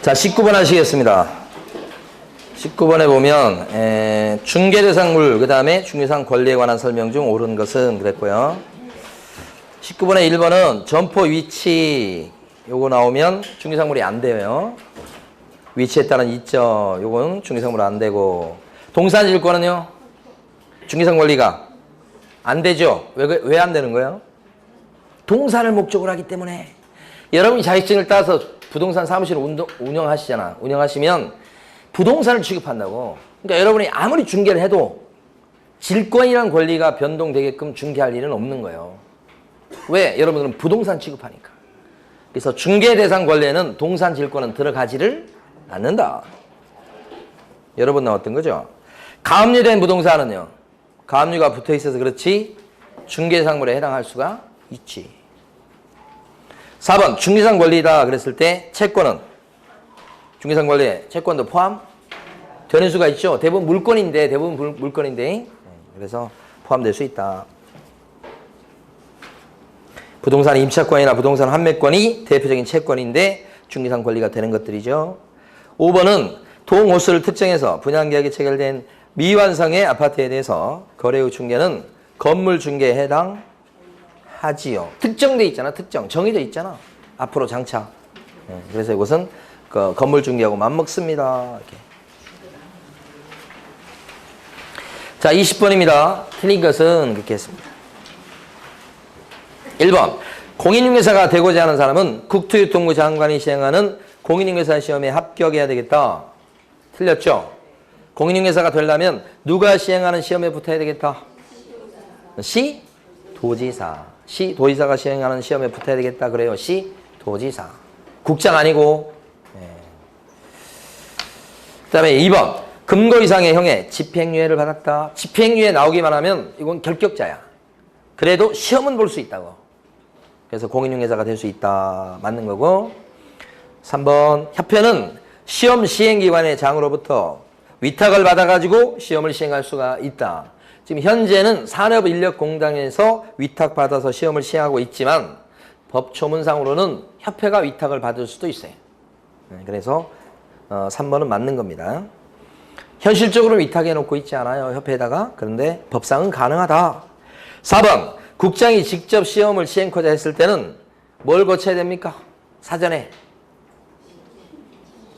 자, 19번 하시겠습니다. 19번에 보면 중개대상물 그 다음에 중개상 권리에 관한 설명 중 옳은 것은 그랬고요. 19번에 1번은 점포 위치 요거 나오면 중개상물이 안 돼요. 위치에 따른 이점 요건 중개상물 안 되고, 동산질권은요 중개상 권리가 안 되죠. 왜 안 되는 거예요? 동산을 목적으로 하기 때문에. 여러분이 자격증을 따서 부동산 사무실을 운영하시잖아. 운영하시면 부동산을 취급한다고. 그러니까 여러분이 아무리 중개를 해도 질권이라는 권리가 변동되게끔 중개할 일은 없는 거예요. 왜? 여러분들은 부동산 취급하니까. 그래서 중개 대상 권리에는 동산 질권은 들어가지를 않는다. 여러분 나왔던 거죠? 가압류된 부동산은요, 가압류가 붙어 있어서 그렇지 중개 상물에 해당할 수가 있지. 4번 중개상 권리다 그랬을 때 채권은 중개상 권리에 채권도 포함되는 수가 있죠. 대부분 물건인데 그래서 포함될 수 있다. 부동산 임차권이나 부동산 환매권이 대표적인 채권인데 중개상 권리가 되는 것들이죠. 5번은 동호수를 특정해서 분양계약이 체결된 미완성의 아파트에 대해서 거래 후 중개는 건물 중개에 해당하지요. 특정돼 있잖아. 정의돼 있잖아. 앞으로 장차. 그래서 이것은 그 건물 중개하고 맞먹습니다. 이렇게. 자, 20번입니다. 틀린 것은 그렇게 했습니다. 1번 공인중개사가 되고자 하는 사람은 국토유통부 장관이 시행하는 공인중개사 시험에 합격해야 되겠다. 틀렸죠? 공인중개사가 되려면 누가 시행하는 시험에 붙어야 되겠다? 시도지사. 시도지사가 시행하는 시험에 붙어야 되겠다. 그래요. 시도지사. 국장 아니고. 그 다음에 2번 금고 이상의 형에 집행유예를 받았다. 집행유예 나오기만 하면 이건 결격자야. 그래도 시험은 볼 수 있다고. 그래서 공인중개사가 될 수 있다. 맞는 거고. 3번 협회는 시험 시행기관의 장으로부터 위탁을 받아가지고 시험을 시행할 수가 있다. 지금 현재는 산업인력공단에서 위탁받아서 시험을 시행하고 있지만 법조문상으로는 협회가 위탁을 받을 수도 있어요. 그래서 3번은 맞는 겁니다. 현실적으로 위탁해놓고 있지 않아요. 협회에다가. 그런데 법상은 가능하다. 4번 국장이 직접 시험을 시행하고자 했을 때는 뭘 거쳐야 됩니까? 사전에.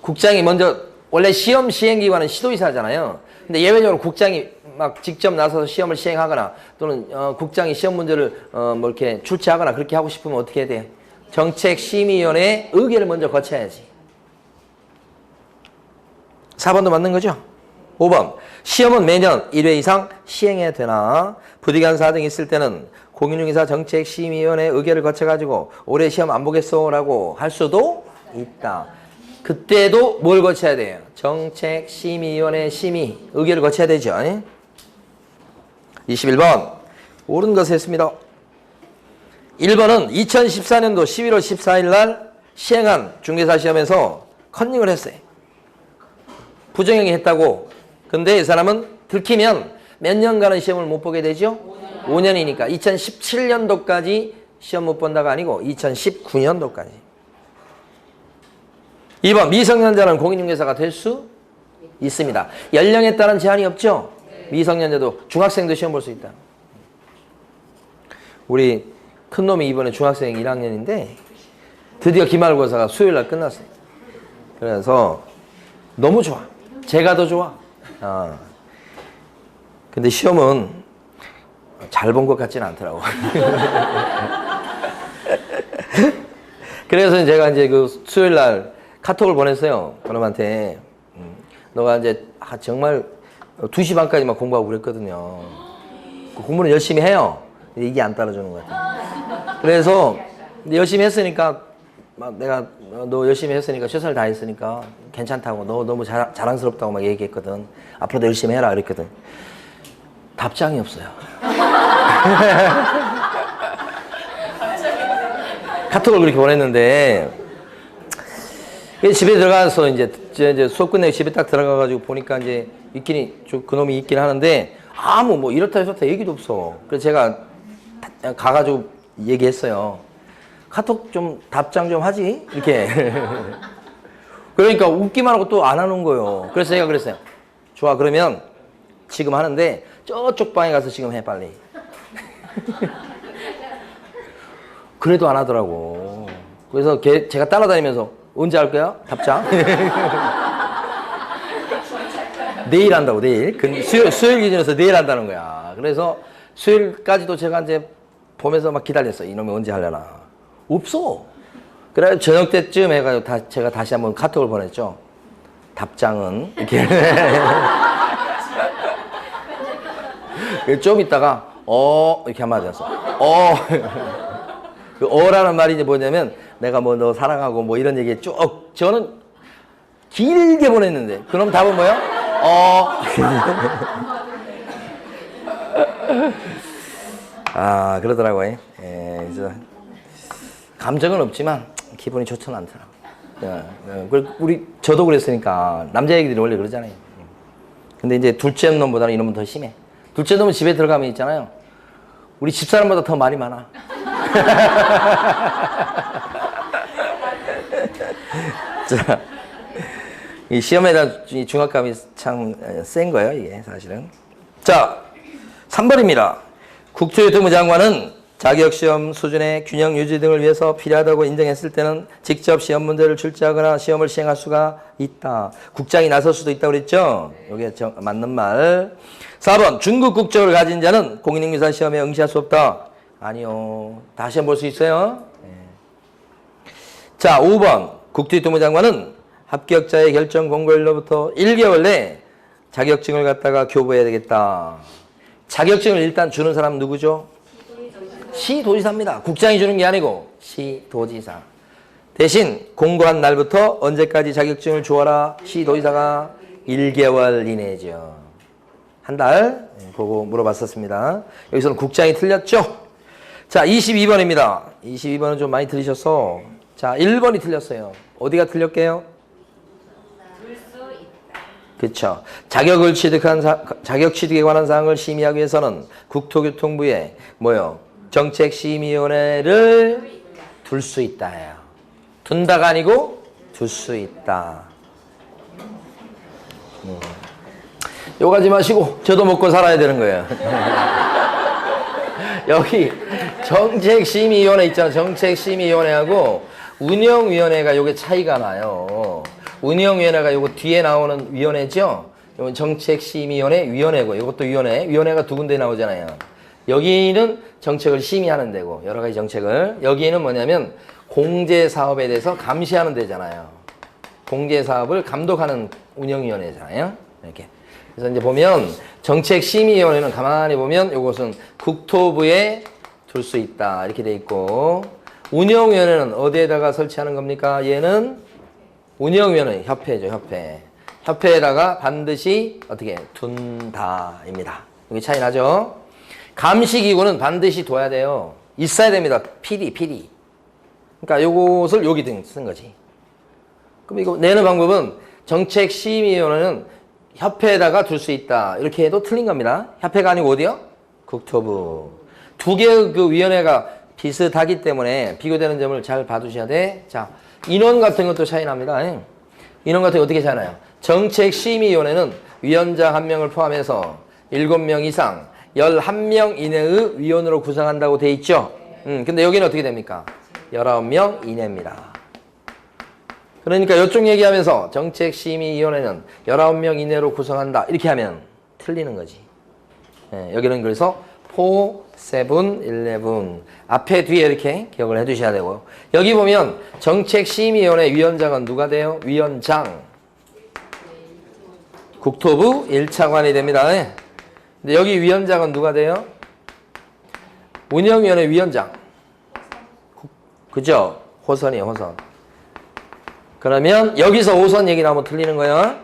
국장이 먼저, 원래 시험 시행기관은 시도지사잖아요. 근데 예외적으로 국장이 막 직접 나서서 시험을 시행하거나 또는 국장이 시험 문제를 뭐 이렇게 출제하거나 그렇게 하고 싶으면 어떻게 해야 돼요? 정책심의위원회의 의결을 먼저 거쳐야지. 4번도 맞는 거죠? 5번 시험은 매년 1회 이상 시행해야 되나? 부득이한 사정이 있을 때는 공인중개사 정책심의위원회 의결을 거쳐가지고 올해 시험 안 보겠어 라고 할 수도 있다. 그때도 뭘 거쳐야 돼요? 정책심의위원회 심의 의결을 거쳐야 되죠. 21번 옳은 것을 했습니다. 1번은 2014년도 11월 14일 날 시행한 중개사 시험에서 컨닝을 했어요. 부정행위 했다고. 근데 이 사람은 들키면 몇 년간은 시험을 못 보게 되죠? 5년이니까 2017년도까지 시험 못 본다가 아니고 2019년도까지. 2번 미성년자는 공인중개사가 될 수 있습니다. 연령에 따른 제한이 없죠? 미성년자도 중학생도 시험 볼 수 있다. 우리 큰놈이 이번에 중학생 1학년인데 드디어 기말고사가 수요일날 끝났어요. 그래서 너무 좋아. 제가 더 좋아. 근데 시험은 잘 본 것 같지는 않더라고. 그래서 제가 이제 그 수요일날 카톡을 보냈어요. 그놈한테. 너가 이제 정말 2시 반까지만 공부하고 그랬거든요. 공부는 열심히 해요. 근데 이게 안 따라주는 것 같아. 그래서 열심히 했으니까 막 내가 너 열심히 했으니까 최선을 다했으니까 괜찮다고 너 너무 자랑스럽다고 막 얘기했거든. 앞으로도 열심히 해라 그랬거든. 답장이 없어요. 카톡을 그렇게 보냈는데 집에 들어가서 이제 수업 끝내고 집에 딱 들어가가지고 보니까 이제 그놈이 있긴 하는데 아무 뭐 이렇다 저렇다 얘기도 없어. 그래서 제가 가가지고 얘기했어요. 카톡 좀 답장 좀 하지? 이렇게. 그러니까 웃기만 하고 또 안 하는 거예요. 그래서 제가 그랬어요. 좋아, 그러면 지금 하는데 저쪽 방에 가서 지금 해, 빨리. 그래도 안 하더라고. 그래서 제가 따라다니면서 언제 할 거야? 답장? 내일 한다고, 내일. 수요일 기준에서 내일 한다는 거야. 그래서 수요일까지도 제가 이제 보면서 막 기다렸어요. 이놈이 언제 하려나. 없어. 그래 저녁 때쯤 해가지고 제가 다시 한번 카톡을 보냈죠. 답장은 이렇게 좀 있다가 이렇게 한마디 했어. 그 어라는 말이 이제 뭐냐면 내가 뭐 너 사랑하고 뭐 이런 얘기 쭉 저는 길게 보냈는데 그럼 답은 뭐야? 그러더라고요. 예, 그래서 감정은 없지만 기분이 좋지는 않더라고요. 저도 그랬으니까 남자 얘기들이 원래 그러잖아요. 근데 이제 둘째 놈보다는 이놈은 더 심해. 둘째 놈은 집에 들어가면 있잖아요. 우리 집사람보다 더 말이 많아. 자, 이 시험에다 중압감이 참 센 거예요, 이게 사실은. 자, 3번입니다. 국토교통부 장관은 자격시험 수준의 균형 유지 등을 위해서 필요하다고 인정했을 때는 직접 시험 문제를 출제하거나 시험을 시행할 수가 있다. 국장이 나설 수도 있다고 그랬죠? 이게 맞는 말. 4번, 중국 국적을 가진 자는 공인인증사 시험에 응시할 수 없다. 아니요. 다시 한번 볼 수 있어요. 네. 자, 5번, 국토교통부 장관은 합격자의 결정 공고일로부터 1개월 내에 자격증을 갖다가 교부해야 되겠다. 자격증을 일단 주는 사람 누구죠? 시도지사입니다. 국장이 주는 게 아니고 시도지사. 대신 공고한 날부터 언제까지 자격증을 주어라? 시도지사가 1개월 이내죠. 한 달 보고 물어봤었습니다. 여기서는 국장이 틀렸죠? 자, 22번입니다. 22번은 좀 많이 틀리셨어. 자, 1번이 틀렸어요. 어디가 틀렸게요? 그렇죠. 자격 취득에 관한 사항을 심의하기 위해서는 국토교통부에 뭐요? 정책심의위원회를 둘 수 있다예요. 둔다가 아니고 둘 수 있다. 요거 하지 마시고 저도 먹고 살아야 되는 거예요. 여기 정책심의위원회 있잖아. 정책심의위원회하고 운영위원회가 요게 차이가 나요. 운영위원회가 요거 뒤에 나오는 위원회죠. 요건 정책심의위원회 위원회고 이것도 위원회가 두 군데 나오잖아요. 여기는 정책을 심의하는 데고 여러 가지 정책을. 여기는 뭐냐면 공제사업에 대해서 감시하는 데잖아요. 공제사업을 감독하는 운영위원회잖아요. 이렇게. 그래서 이제 보면 정책심의위원회는 가만히 보면 이것은 국토부에 둘 수 있다 이렇게 돼 있고, 운영위원회는 어디에다가 설치하는 겁니까? 얘는 운영위원회 협회죠. 협회에다가 반드시 어떻게 둔다입니다. 여기 차이 나죠? 감시기구는 반드시 둬야 돼요. 있어야 됩니다. PD. 그러니까 요것을 여기 등 쓴 거지. 그럼 이거 내는 방법은 정책심의위원회는 협회에다가 둘 수 있다. 이렇게 해도 틀린 겁니다. 협회가 아니고 어디요? 국토부. 두 개의 그 위원회가 비슷하기 때문에 비교되는 점을 잘 봐두셔야 돼. 자, 인원 같은 것도 차이 납니다. 인원 같은 거 어떻게 차이 나요? 정책심의위원회는 위원장 1명을 포함해서 7명 이상 11명 이내의 위원으로 구성한다고 돼 있죠. 근데 여기는 어떻게 됩니까? 19명 이내입니다. 그러니까 이쪽 얘기하면서 정책심의위원회는 19명 이내로 구성한다 이렇게 하면 틀리는 거지. 여기는 그래서 4, 7, 11 앞에 뒤에 이렇게 기억을 해 두셔야 되고, 여기 보면 정책심의위원회 위원장은 누가 돼요? 위원장. 국토부 1차관이 됩니다. 근데 여기 위원장은 누가 돼요? 운영위원회 위원장. 그죠? 호선이에요, 호선. 그러면 여기서 호선 얘기 나오면 틀리는 거야.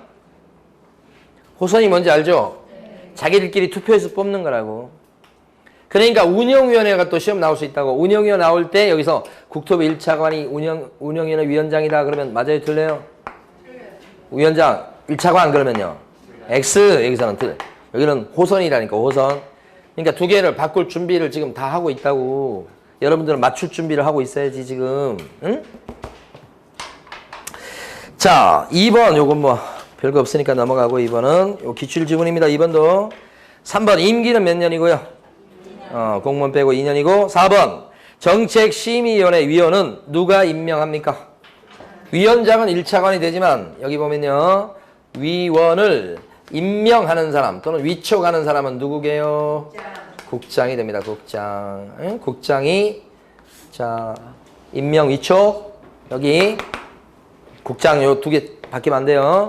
호선이 뭔지 알죠? 자기들끼리 투표해서 뽑는 거라고. 그러니까 운영위원회가 또 시험 나올 수 있다고. 운영위원회 나올 때 여기서 국토부 1차관이 운영위원회 위원장이다 그러면 맞아요, 틀려요? 위원장 1차관 그러면요. X 여기서는 틀. 여기는 호선이라니까, 호선. 그러니까 두 개를 바꿀 준비를 지금 다 하고 있다고. 여러분들은 맞출 준비를 하고 있어야지 지금. 응? 자, 2번 요건 뭐 별거 없으니까 넘어가고 2번은 요 기출 지문입니다. 2번도 3번 임기는 몇 년이고요? 공무원 빼고 2년이고 4번 정책심의위원회 위원은 누가 임명합니까? 위원장은 1차관이 되지만 여기 보면요. 위원을 임명하는 사람 또는 위촉하는 사람은 누구게요? 국장이 됩니다. 국장. 응? 국장이 자 임명 위촉 여기 국장 요 2개 바뀌면 안 돼요.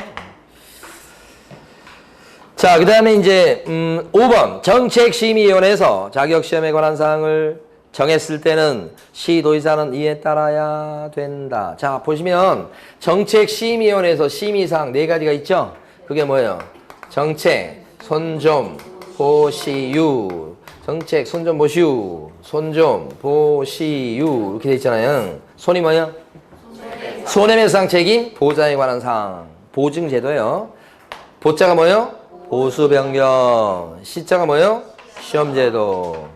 자, 그 다음에 이제 5번 정책심의위원회에서 자격시험에 관한 사항을 정했을 때는 시도의사는 이에 따라야 된다. 자, 보시면 정책심의위원회에서 심의사항 4가지가 있죠? 그게 뭐예요? 정책, 손좀, 보시유. 정책, 손좀 보시유. 손좀 보시유. 이렇게 돼 있잖아요. 손이 뭐예요? 손해배상 책임, 보장에 관한 사항. 보증제도예요. 보자가 뭐예요? 보수변경. 시자가 뭐예요? 시험제도.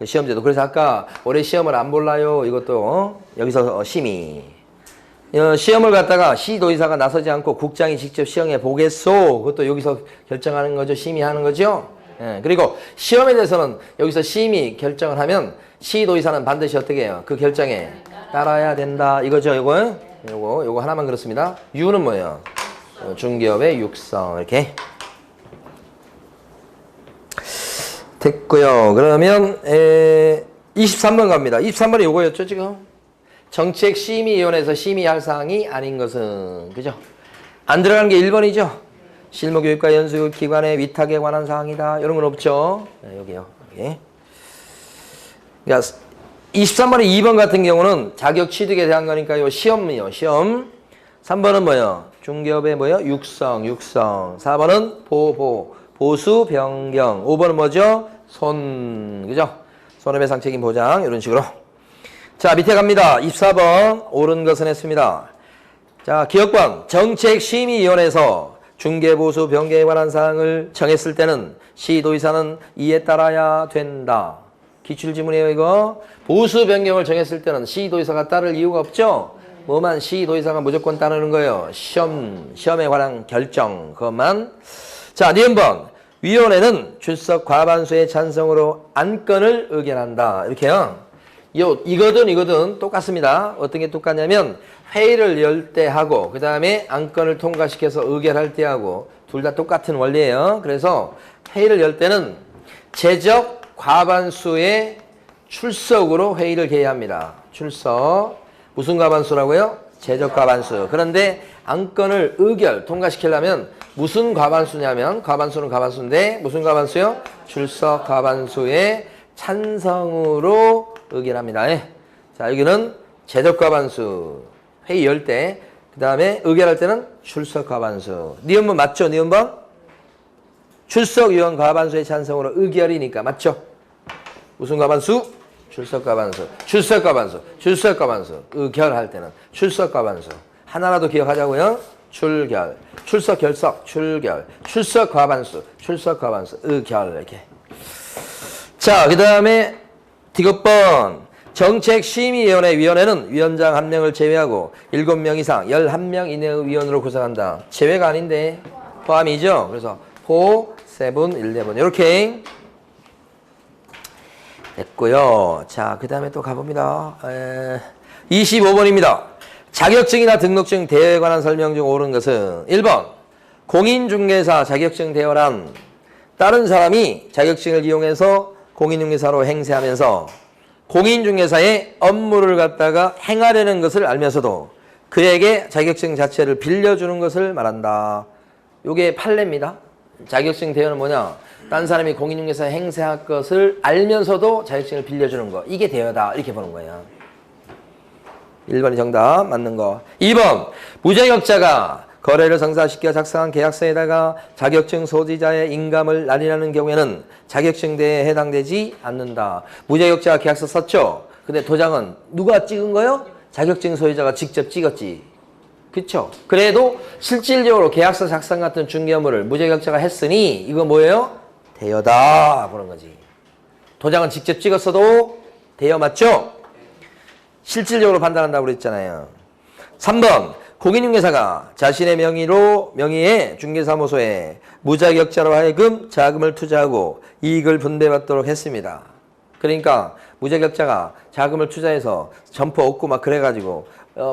시험제도. 그래서 아까 올해 시험을 안 볼라요. 이것도 여기서 심의. 시험을 갖다가 시도의사가 나서지 않고 국장이 직접 시험해 보겠소. 그것도 여기서 결정하는 거죠. 심의하는 거죠. 예, 그리고 시험에 대해서는 여기서 심의 결정을 하면 시도의사는 반드시 어떻게 해요? 그 결정에 따라야 된다. 이거죠. 요거 하나만 그렇습니다. 유는 뭐예요? 중기업의 육성. 이렇게. 됐고요. 그러면 23번 갑니다. 23번이 요거였죠, 지금? 정책심의위원회에서 심의할 사항이 아닌 것은 그죠? 안 들어간 게 1번이죠? 실무교육과 연수기관의 위탁에 관한 사항이다. 이런 건 없죠? 네, 여기요. 여기. 그러니까 23번의 2번 같은 경우는 자격 취득에 대한 거니까요. 시험이요. 시험. 3번은 뭐예요? 중기업의 뭐예요? 육성. 4번은 보수 변경. 5번은 뭐죠? 그죠? 손해배상 책임 보장. 이런 식으로. 자, 밑에 갑니다. 24번. 옳은 것은 했습니다. 자, 기억번. 정책심의위원회에서 중개보수 변경에 관한 사항을 정했을 때는 시도의사는 이에 따라야 된다. 기출지문이에요, 이거. 보수 변경을 정했을 때는 시도의사가 따를 이유가 없죠? 뭐만 시도의사가 무조건 따르는 거예요? 시험에 관한 결정. 그것만. 자, 니은번. 위원회는 출석 과반수의 찬성으로 안건을 의견한다. 이렇게요. 이거든 똑같습니다. 어떤 게 똑같냐면 회의를 열 때 하고 그 다음에 안건을 통과시켜서 의결할 때 하고 둘 다 똑같은 원리예요. 그래서 회의를 열 때는 제적 과반수의 출석으로 회의를 개해야 합니다. 출석. 무슨 과반수라고요? 제적 과반수. 그런데 안건을 통과시키려면 무슨 과반수냐면 과반수는 과반수인데 무슨 과반수요? 출석 과반수의 찬성으로 의결합니다. 자, 여기는 제적 과반수. 회의 열 때. 그 다음에 의결할 때는 출석 과반수. 니은번 맞죠? 니은번? 출석위원 과반수의 찬성으로 의결이니까 맞죠? 무슨 과반수? 출석 과반수. 의결할 때는 출석 과반수. 하나라도 기억하자고요. 출결. 출석 결석. 출결. 출석 과반수. 의결. 이렇게. 자, 그 다음에 디귿번. 정책심의위원회 위원회는 위원장 1명을 제외하고 7명 이상 11명 이내의 위원으로 구성한다. 제외가 아닌데 포함이죠. 그래서 4, 7, 11 이렇게 됐고요. 자, 그 다음에 또 가봅니다. 25번입니다. 자격증이나 등록증 대여에 관한 설명 중 옳은 것은 1번 공인중개사 자격증 대여란 다른 사람이 자격증을 이용해서 공인중개사로 행세하면서 공인중개사의 업무를 갖다가 행하려는 것을 알면서도 그에게 자격증 자체를 빌려주는 것을 말한다. 이게 판례입니다. 자격증 대여는 뭐냐? 딴 사람이 공인중개사 행세할 것을 알면서도 자격증을 빌려주는 거. 이게 대여다. 이렇게 보는 거예요. 1번이 정답 맞는 거. 2번 무자격자가 거래를 성사시켜 작성한 계약서에다가 자격증 소지자의 인감을 날인하는 경우에는 자격증 대회에 해당되지 않는다. 무자격자가 계약서 썼죠? 근데 도장은 누가 찍은 거요? 자격증 소유자가 직접 찍었지. 그쵸? 그래도 실질적으로 계약서 작성 같은 중개 업무를 무자격자가 했으니 이거 뭐예요? 대여다 보는 거지. 도장은 직접 찍었어도 대여 맞죠? 실질적으로 판단한다고 그랬잖아요. 3번 공인중개사가 자신의 명의의 중개사무소에 무자격자로 하여금 자금을 투자하고 이익을 분배받도록 했습니다. 그러니까 무자격자가 자금을 투자해서 점포 얻고 막 그래가지고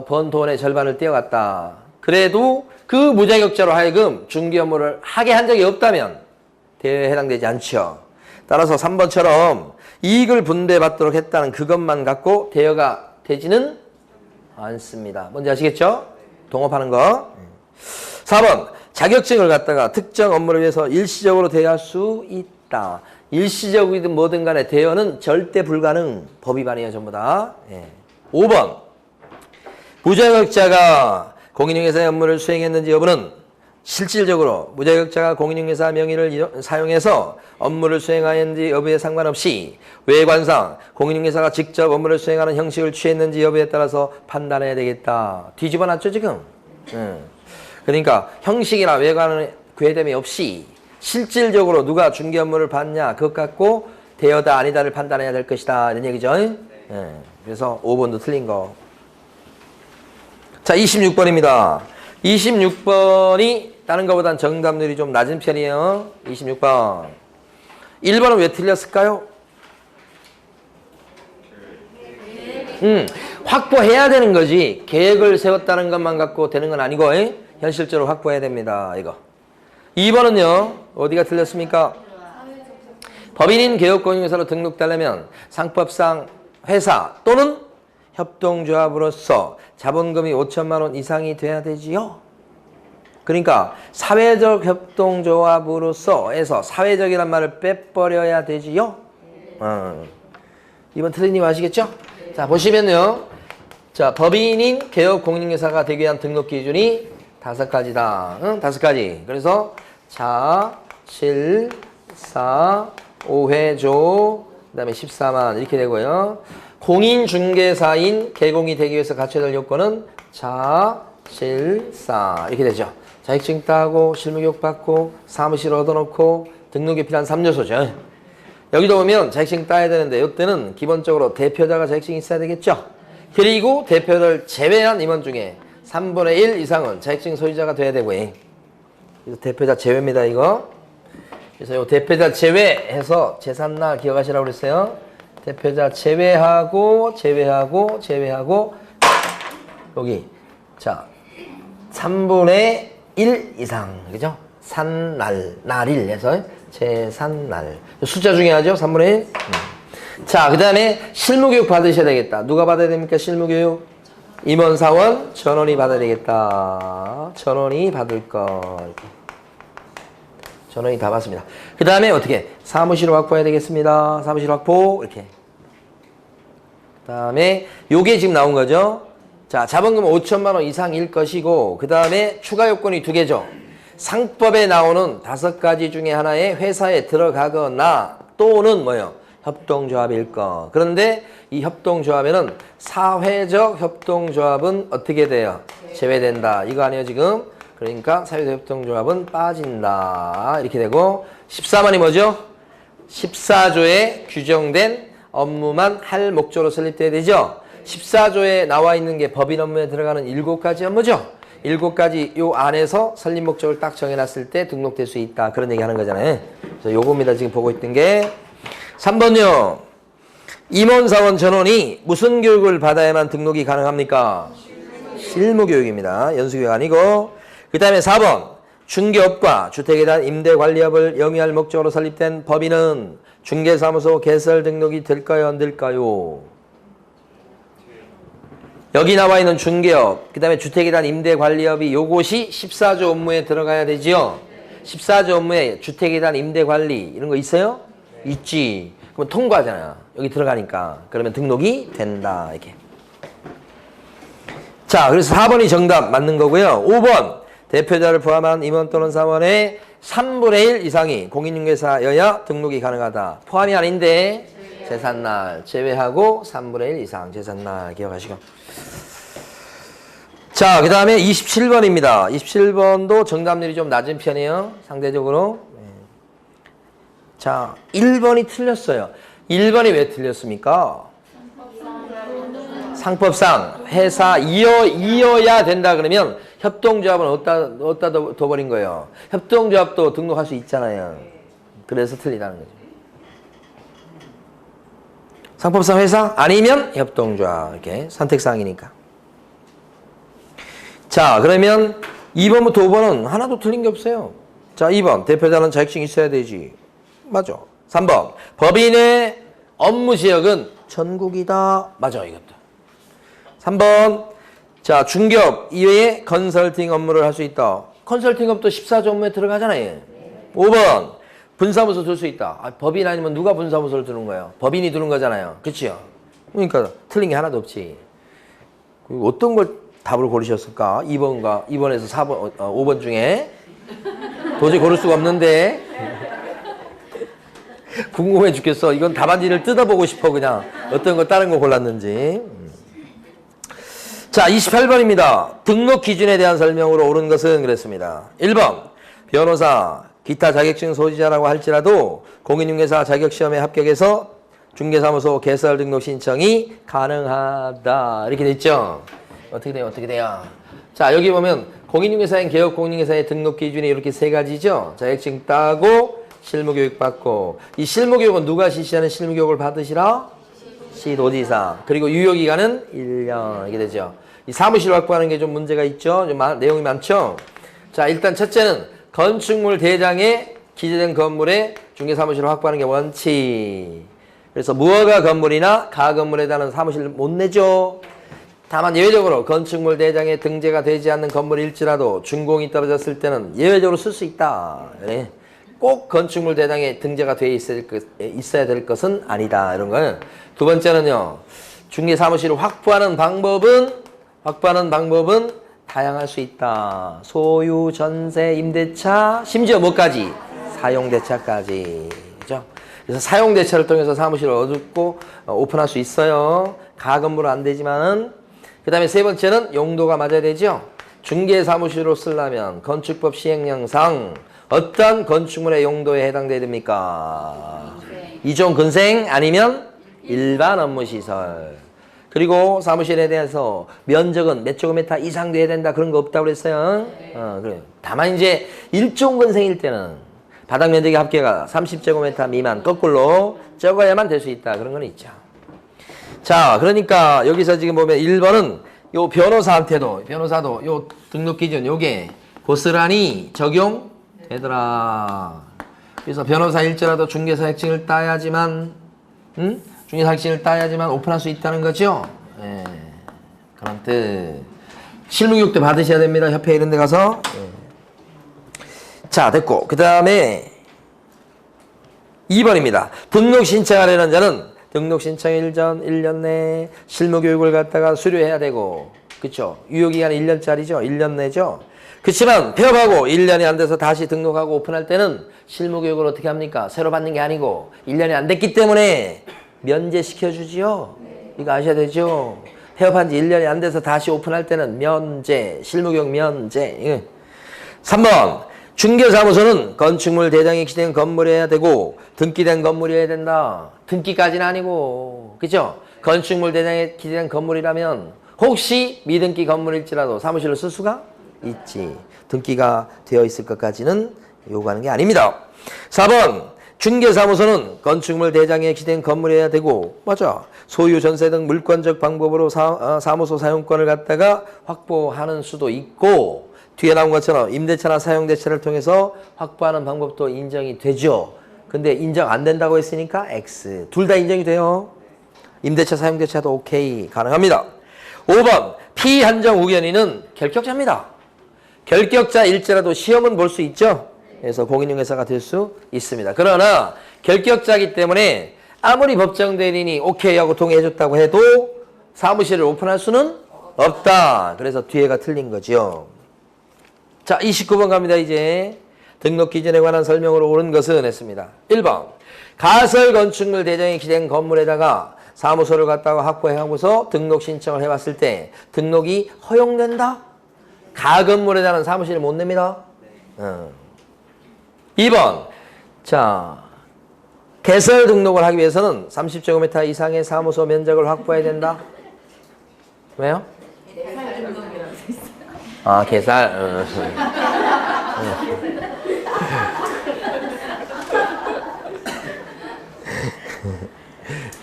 번 돈의 절반을 떼어갔다. 그래도 그 무자격자로 하여금 중개 업무를 하게 한 적이 없다면 대여에 해당되지 않죠. 따라서 3번처럼 이익을 분배받도록 했다는 그것만 갖고 대여가 되지는 않습니다. 뭔지 아시겠죠? 동업하는 거. 4번 자격증을 갖다가 특정 업무를 위해서 일시적으로 대여할 수 있다. 일시적이든 뭐든 간에 대여는 절대 불가능. 법 위반이에요 전부 다. 5번 무자격자가 공인중개사의 업무를 수행했는지 여부는 실질적으로 무자격자가 공인중개사 명의를 사용해서 업무를 수행하였는지 여부에 상관없이 외관상 공인중개사가 직접 업무를 수행하는 형식을 취했는지 여부에 따라서 판단해야 되겠다. 뒤집어 놨죠 지금. 그러니까 형식이나 외관의 괴됨이 없이 실질적으로 누가 중개 업무를 받냐 그것 갖고 대여다 아니다를 판단해야 될 것이다 이런 얘기죠. 그래서 5번도 틀린 거. 자 26번입니다. 26번이 다른 것보단 정답률이 좀 낮은 편이에요. 26번. 1번은 왜 틀렸을까요? 확보해야 되는 거지. 계획을 세웠다는 것만 갖고 되는 건 아니고 현실적으로 확보해야 됩니다. 이거. 2번은요. 어디가 틀렸습니까? 법인인 개업공인중개사로 등록되려면 상법상 회사 또는 협동조합으로서 자본금이 5천만 원 이상이 돼야 되지요. 그러니까 사회적 협동조합으로서 해서 사회적이란 말을 빼버려야 되지요. 이번 틀린님 아시겠죠? 자 보시면요. 자 법인인 개업공인중개사가 되기 위한 등록 기준이 5가지다. 5가지. 그래서 자, 실, 사, 5회조, 그 다음에 14만 이렇게 되고요. 공인중개사인 개공이 되기 위해서 갖춰야 될 요건은 자, 실, 사 이렇게 되죠. 자격증 따고 실무교육 받고 사무실 얻어놓고 등록에 필요한 3요소죠. 여기도 보면 자격증 따야 되는데 이때는 기본적으로 대표자가 자격증이 있어야 되겠죠. 그리고 대표를 제외한 임원 중에 3분의 1 이상은 자격증 소유자가 돼야 되고요. 그래서 대표자 제외입니다 이거. 그래서 이 대표자 제외해서 제삿날 기억하시라고 그랬어요. 대표자 제외하고 여기 자 3분의 1 이상 그죠? 날일 해서 제삿날 숫자 중요하죠? 3분의 1. 자, 그 다음에 실무교육 받으셔야 되겠다. 누가 받아야 됩니까? 실무교육 임원사원 전원이 받아야 되겠다. 전원이 받을 것. 전원이 다 받습니다. 그 다음에 어떻게? 사무실을 확보해야 되겠습니다. 사무실 확보 이렇게. 그 다음에 요게 지금 나온 거죠. 자, 자본금은 5천만 원 이상일 것이고 그 다음에 추가 요건이 2개죠. 상법에 나오는 5가지 중에 하나에 회사에 들어가거나 또는 뭐요? 협동조합일 것. 그런데 이 협동조합에는 사회적 협동조합은 어떻게 돼요? 제외된다. 이거 아니에요 지금? 그러니까 사회적 협동조합은 빠진다. 이렇게 되고 14번이 뭐죠? 14조에 규정된 업무만 할 목적으로 설립돼야 되죠? 14조에 나와 있는 게 법인 업무에 들어가는 7가지 업무죠. 7가지 요 안에서 설립 목적을 딱 정해놨을 때 등록될 수 있다. 그런 얘기 하는 거잖아요. 그래서 요겁니다. 지금 보고 있던 게. 3번요. 임원사원 전원이 무슨 교육을 받아야만 등록이 가능합니까? 실무교육입니다. 연수교육 아니고. 그 다음에 4번. 중개업과 주택에 대한 임대관리업을 영위할 목적으로 설립된 법인은 중개사무소 개설 등록이 될까요? 안 될까요? 여기 나와 있는 중개업, 그 다음에 주택에 대한 임대관리업이 요것이 14조 업무에 들어가야 되지요. 14조 업무에 주택에 대한 임대관리 이런 거 있어요? 있지. 그럼 통과하잖아요. 여기 들어가니까. 그러면 등록이 된다. 이렇게. 자, 그래서 4번이 정답 맞는 거고요. 5번 대표자를 포함한 임원 또는 사원의 3분의 1 이상이 공인중개사여야 등록이 가능하다. 포함이 아닌데 제삿날 제외하고 3분의 1 이상 제삿날 기억하시고. 자, 그 다음에 27번입니다. 27번도 정답률이 좀 낮은 편이에요. 상대적으로. 자, 1번이 틀렸어요. 1번이 왜 틀렸습니까? 상법상 회사 이어야 된다 그러면 협동조합은 어디다 둬버린 거예요? 협동조합도 등록할 수 있잖아요. 그래서 틀리다는 거죠. 상법상 회사 아니면 협동조합 이렇게 선택사항이니까. 자, 그러면 2번부터 5번은 하나도 틀린 게 없어요. 자, 2번 대표자는 자격증이 있어야 되지. 맞아. 3번 법인의 업무 지역은 전국이다. 맞아, 이것도. 3번 자, 중개업 이외에 컨설팅 업무를 할 수 있다. 컨설팅업도 14조 업무에 들어가잖아요. 5번 분사무소 둘 수 있다. 아, 법인 아니면 누가 분사무소를 두는 거예요? 법인이 두는 거잖아요. 그치요? 그러니까 틀린 게 하나도 없지. 어떤 걸 답을 고르셨을까? 2번에서 4번, 5번 중에 도저히 고를 수가 없는데 궁금해 죽겠어. 이건 답안지를 뜯어보고 싶어. 그냥 어떤 거 다른 거 골랐는지. 자, 28번입니다. 등록 기준에 대한 설명으로 옳은 것은 그랬습니다. 1번 변호사, 기타 자격증 소지자라고 할지라도 공인중개사 자격시험에 합격해서 중개사무소 개설 등록 신청이 가능하다. 이렇게 돼 있죠. 어떻게 돼요? 자, 여기 보면 공인중개사인 개업 공인중개사의 등록 기준이 이렇게 세 가지죠. 자격증 따고 실무교육 받고, 이 실무교육은 누가 실시하는 실무교육을 받으시라? 시도지사. 그리고 유효기간은 1년. 이렇게 되죠. 이 사무실 확보하는 게 좀 문제가 있죠. 좀 내용이 많죠. 자, 일단 첫째는 건축물 대장에 기재된 건물에 중개사무실을 확보하는 게 원칙. 그래서 무허가 건물이나 가건물에다는 사무실을 못 내죠. 다만 예외적으로 건축물 대장에 등재가 되지 않는 건물일지라도 준공이 떨어졌을 때는 예외적으로 쓸 수 있다. 네. 꼭 건축물 대장에 등재가 되어 있어야 될 것은 아니다. 이런 거는. 두 번째는요. 중개사무실을 확보하는 방법은 다양할 수 있다. 소유, 전세, 임대차, 심지어 뭐까지? 사용대차까지. 그죠? 그래서 사용대차를 통해서 사무실을 얻고 오픈할 수 있어요. 가건물은 안 되지만은. 그 다음에 세 번째는 용도가 맞아야 되죠. 중개사무실로 쓰려면 건축법 시행령상 어떤 건축물의 용도에 해당돼야 됩니까? 이종 근생 아니면 일반 업무시설. 그리고 사무실에 대해서 면적은 몇 제곱미터 이상 돼야 된다. 그런 거 없다고 그랬어요. 그래요. 다만 이제 1종 근생일 때는 바닥 면적의 합계가 30제곱미터 미만 거꾸로 적어야만 될 수 있다. 그런 건 있죠. 자, 그러니까 여기서 지금 보면 1번은 요 변호사도 요 등록 기준 요게 고스란히 적용되더라. 그래서 변호사일지라도 중개사학증을 따야지만 중개사학증을 따야지만 오픈할 수 있다는 거죠. 예. 그런 뜻. 실무교육도 받으셔야 됩니다. 협회 이런 데 가서. 예. 자, 됐고. 그 다음에 2번입니다. 등록 신청하려는 자는 등록 신청일 전 1년 내에 실무교육을 갖다가 수료해야 되고, 그쵸? 유효기간 1년짜리죠? 1년 내죠? 그렇지만 폐업하고 1년이 안 돼서 다시 등록하고 오픈할 때는 실무교육을 어떻게 합니까? 새로 받는 게 아니고 1년이 안 됐기 때문에 면제시켜주지요? 이거 아셔야 되죠? 폐업한 지 1년이 안 돼서 다시 오픈할 때는 면제, 실무교육 면제. 3번 중개사무소는 건축물 대장이 기재된 건물이어야 되고 등기된 건물이어야 된다. 등기까지는 아니고, 그죠? 건축물 대장에 기재된 건물이라면 혹시 미등기 건물일지라도 사무실을 쓸 수가 있지. 등기가 되어 있을 것까지는 요구하는 게 아닙니다. 4번 중개사무소는 건축물 대장에 기재된 건물이어야 되고, 맞아. 소유, 전세 등 물권적 방법으로 사무소 사용권을 갖다가 확보하는 수도 있고, 뒤에 나온 것처럼 임대차나 사용대차를 통해서 확보하는 방법도 인정이 되죠. 근데 인정 안 된다고 했으니까 X. 둘 다 인정이 돼요. 임대차, 사용대차도 오케이. 가능합니다. 5번 피한정 우견인은 결격자입니다. 결격자일지라도 시험은 볼 수 있죠. 그래서 공인중개사가 될 수 있습니다. 그러나 결격자이기 때문에 아무리 법정대리인이 오케이 하고 동의해줬다고 해도 사무실을 오픈할 수는 없다. 그래서 뒤에가 틀린 거죠. 자, 29번 갑니다. 이제 등록 기준에 관한 설명으로 옳은 것은 했습니다. 1번 가설 건축물 대장에 기재된 건물에다가 사무소를 갖다가 확보해하고서 등록 신청을 해봤을 때 등록이 허용된다? 가건물에다는 사무실을 못 냅니다. 2번 자 개설 등록을 하기 위해서는 30제곱미터 이상의 사무소 면적을 확보해야 된다. 왜요? 아, 게살.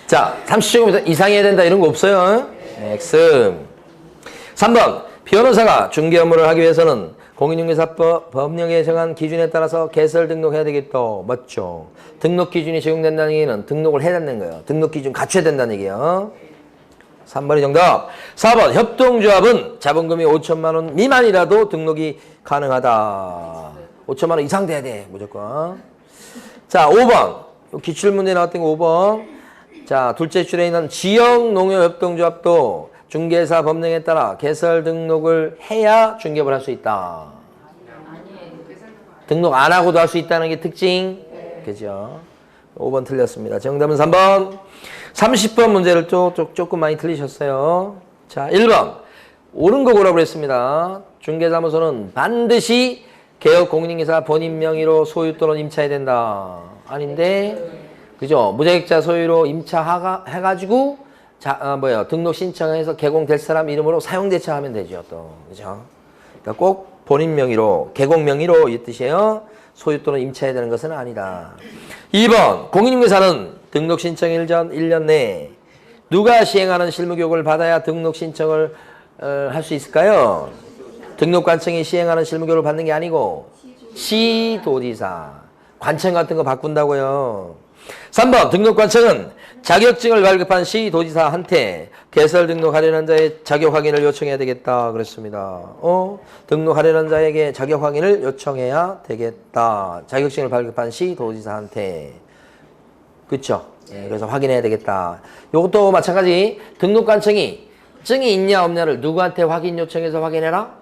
자, 30제곱미터 이상해야 된다 이런 거 없어요. X. 3번. 변호사가 중개 업무를 하기 위해서는 공인중개사법 법령에 정한 기준에 따라서 개설 등록해야 되겠다. 맞죠? 등록 기준이 적용된다는 얘기는 등록을 해야 된다는 거예요. 등록 기준 갖춰야 된다는 얘기예요. 3번이 정답. 4번. 협동조합은 자본금이 5천만 원 미만이라도 등록이 가능하다. 5천만 원 이상 돼야 돼. 무조건. 자, 5번. 기출문제 나왔던 거 5번. 자, 둘째 줄에 있는 지역농협협동조합도 중개사 법령에 따라 개설 등록을 해야 중개업을 할 수 있다. 등록 안 하고도 할 수 있다는 게 특징. 그죠? 5번 틀렸습니다. 정답은 3번. 30번 문제를 조금 많이 틀리셨어요. 자, 1번. 옳은 거 고라고 그랬습니다. 중개사무소는 반드시 개업 공인중개사 본인 명의로 소유 또는 임차해야 된다. 아닌데, 그죠? 무자격자 소유로 임차해가지고, 등록 신청해서 개공될 사람 이름으로 사용대차하면 되죠, 또. 그죠? 그러니까 꼭 본인 명의로, 개공 명의로 이 뜻이에요. 소유 또는 임차해야 되는 것은 아니다. 2번. 공인중개사는 등록 신청 전 1년 내에 누가 시행하는 실무교육을 받아야 등록 신청을 할 수 있을까요? 등록관청이 시행하는 실무교육을 받는 게 아니고 시도지사. 관청 같은 거 바꾼다고요. 3번. 등록관청은 자격증을 발급한 시도지사한테 개설 등록하려는 자의 자격 확인을 요청해야 되겠다 그랬습니다. 등록하려는 자에게 자격 확인을 요청해야 되겠다. 자격증을 발급한 시도지사한테. 그쵸? 예, 그래서 확인해야 되겠다. 이것도 마찬가지. 등록관청이 증이 있냐 없냐를 누구한테 확인 요청해서 확인해라?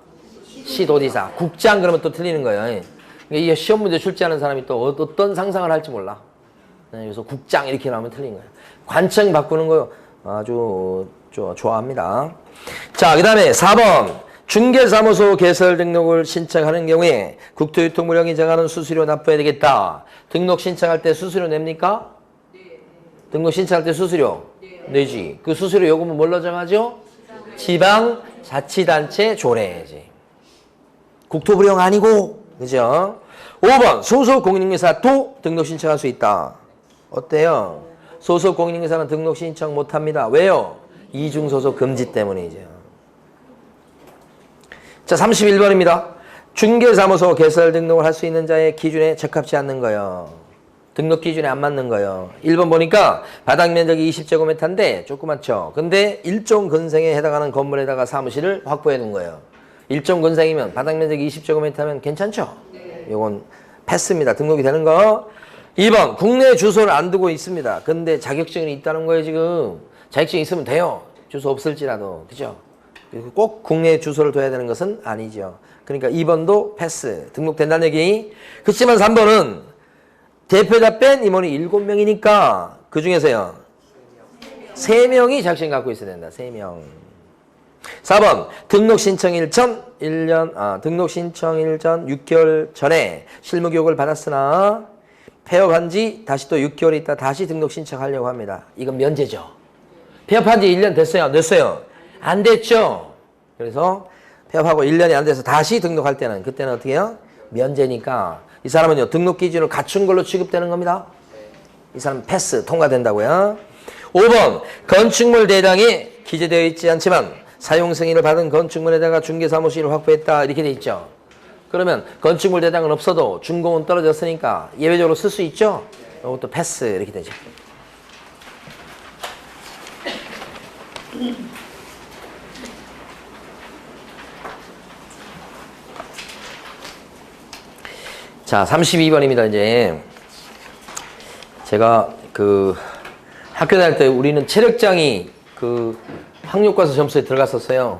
시도지사. 국장 그러면 또 틀리는 거예요. 이게 시험 문제 출제하는 사람이 또 어떤 상상을 할지 몰라. 그래서 국장 이렇게 나오면 틀린 거예요. 관청 바꾸는 거 아주 좋아합니다. 자, 그 다음에 4번. 중개사무소 개설 등록을 신청하는 경우에 국토유통부령이 정하는 수수료 납부해야 되겠다. 등록 신청할 때 수수료 냅니까? 네. 등록 신청할 때 수수료? 네. 내지. 그 수수료 요금은 뭘로 정하죠? 지방자치단체 조례지. 국토부령 아니고, 그죠? 5번. 소속 공인중개사도 등록 신청할 수 있다. 어때요? 소속 공인중개사는 등록 신청 못합니다. 왜요? 이중소속 금지 때문이죠. 자, 31번입니다. 중개사무소 개설 등록을 할 수 있는 자의 기준에 적합치 않는 거예요. 등록 기준에 안 맞는 거예요. 1번 보니까 바닥 면적이 20제곱미터인데 조그맣죠. 근데 일종 근생에 해당하는 건물에다가 사무실을 확보해 둔 거예요. 일종 근생이면 바닥 면적이 20제곱미터면 괜찮죠? 이건 패스입니다. 등록이 되는 거. 2번. 국내 주소를 안 두고 있습니다. 근데 자격증이 있다는 거예요, 지금. 자격증이 있으면 돼요. 주소 없을지라도. 그죠? 꼭 국내 주소를 둬야 되는 것은 아니죠. 그러니까 2번도 패스. 등록된다는 얘기. 그렇지만 3번은 대표자 뺀 임원이 7명이니까 그 중에서요. 3명이 자격증 갖고 있어야 된다. 3명. 4번. 등록 신청일 전 6개월 전에 실무교육을 받았으나 폐업한 지 다시 또 6개월 있다 다시 등록 신청하려고 합니다. 이건 면제죠. 폐업한 지 1년 됐어요? 안 됐어요? 안 됐죠? 그래서 폐업하고 1년이 안 돼서 다시 등록할 때는 그때는 어떻게 해요? 면제니까 이 사람은요. 등록 기준을 갖춘 걸로 취급되는 겁니다. 이 사람 패스 통과된다고요. 5번. 건축물 대장에 기재되어 있지 않지만 사용 승인을 받은 건축물에다가 중개사무실을 확보했다 이렇게 돼 있죠. 그러면 건축물 대장은 없어도 준공은 떨어졌으니까 예외적으로 쓸 수 있죠? 이것도 패스 이렇게 되죠. 자, 32번입니다, 이제. 제가 학교 다닐 때 우리는 체력장이 학력과서 점수에 들어갔었어요.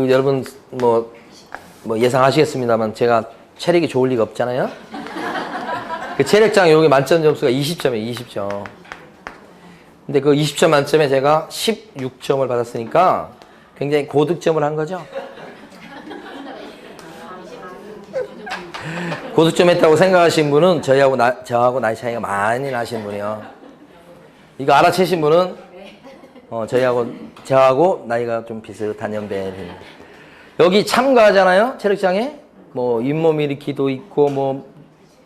여러분, 뭐 예상하시겠습니다만 제가 체력이 좋을 리가 없잖아요. 그 체력장 여기 만점 점수가 20점이에요. 20점. 근데 그 20점 만점에 제가 16점을 받았으니까 굉장히 고득점을 한 거죠. 고득점 했다고 생각하신 분은 저하고 나이 차이가 많이 나신 분이요. 이거 알아채신 분은 저하고 나이가 좀 비슷한 연배. 여기 참가하잖아요, 체력장에. 뭐, 잇몸 일으키도 있고, 뭐,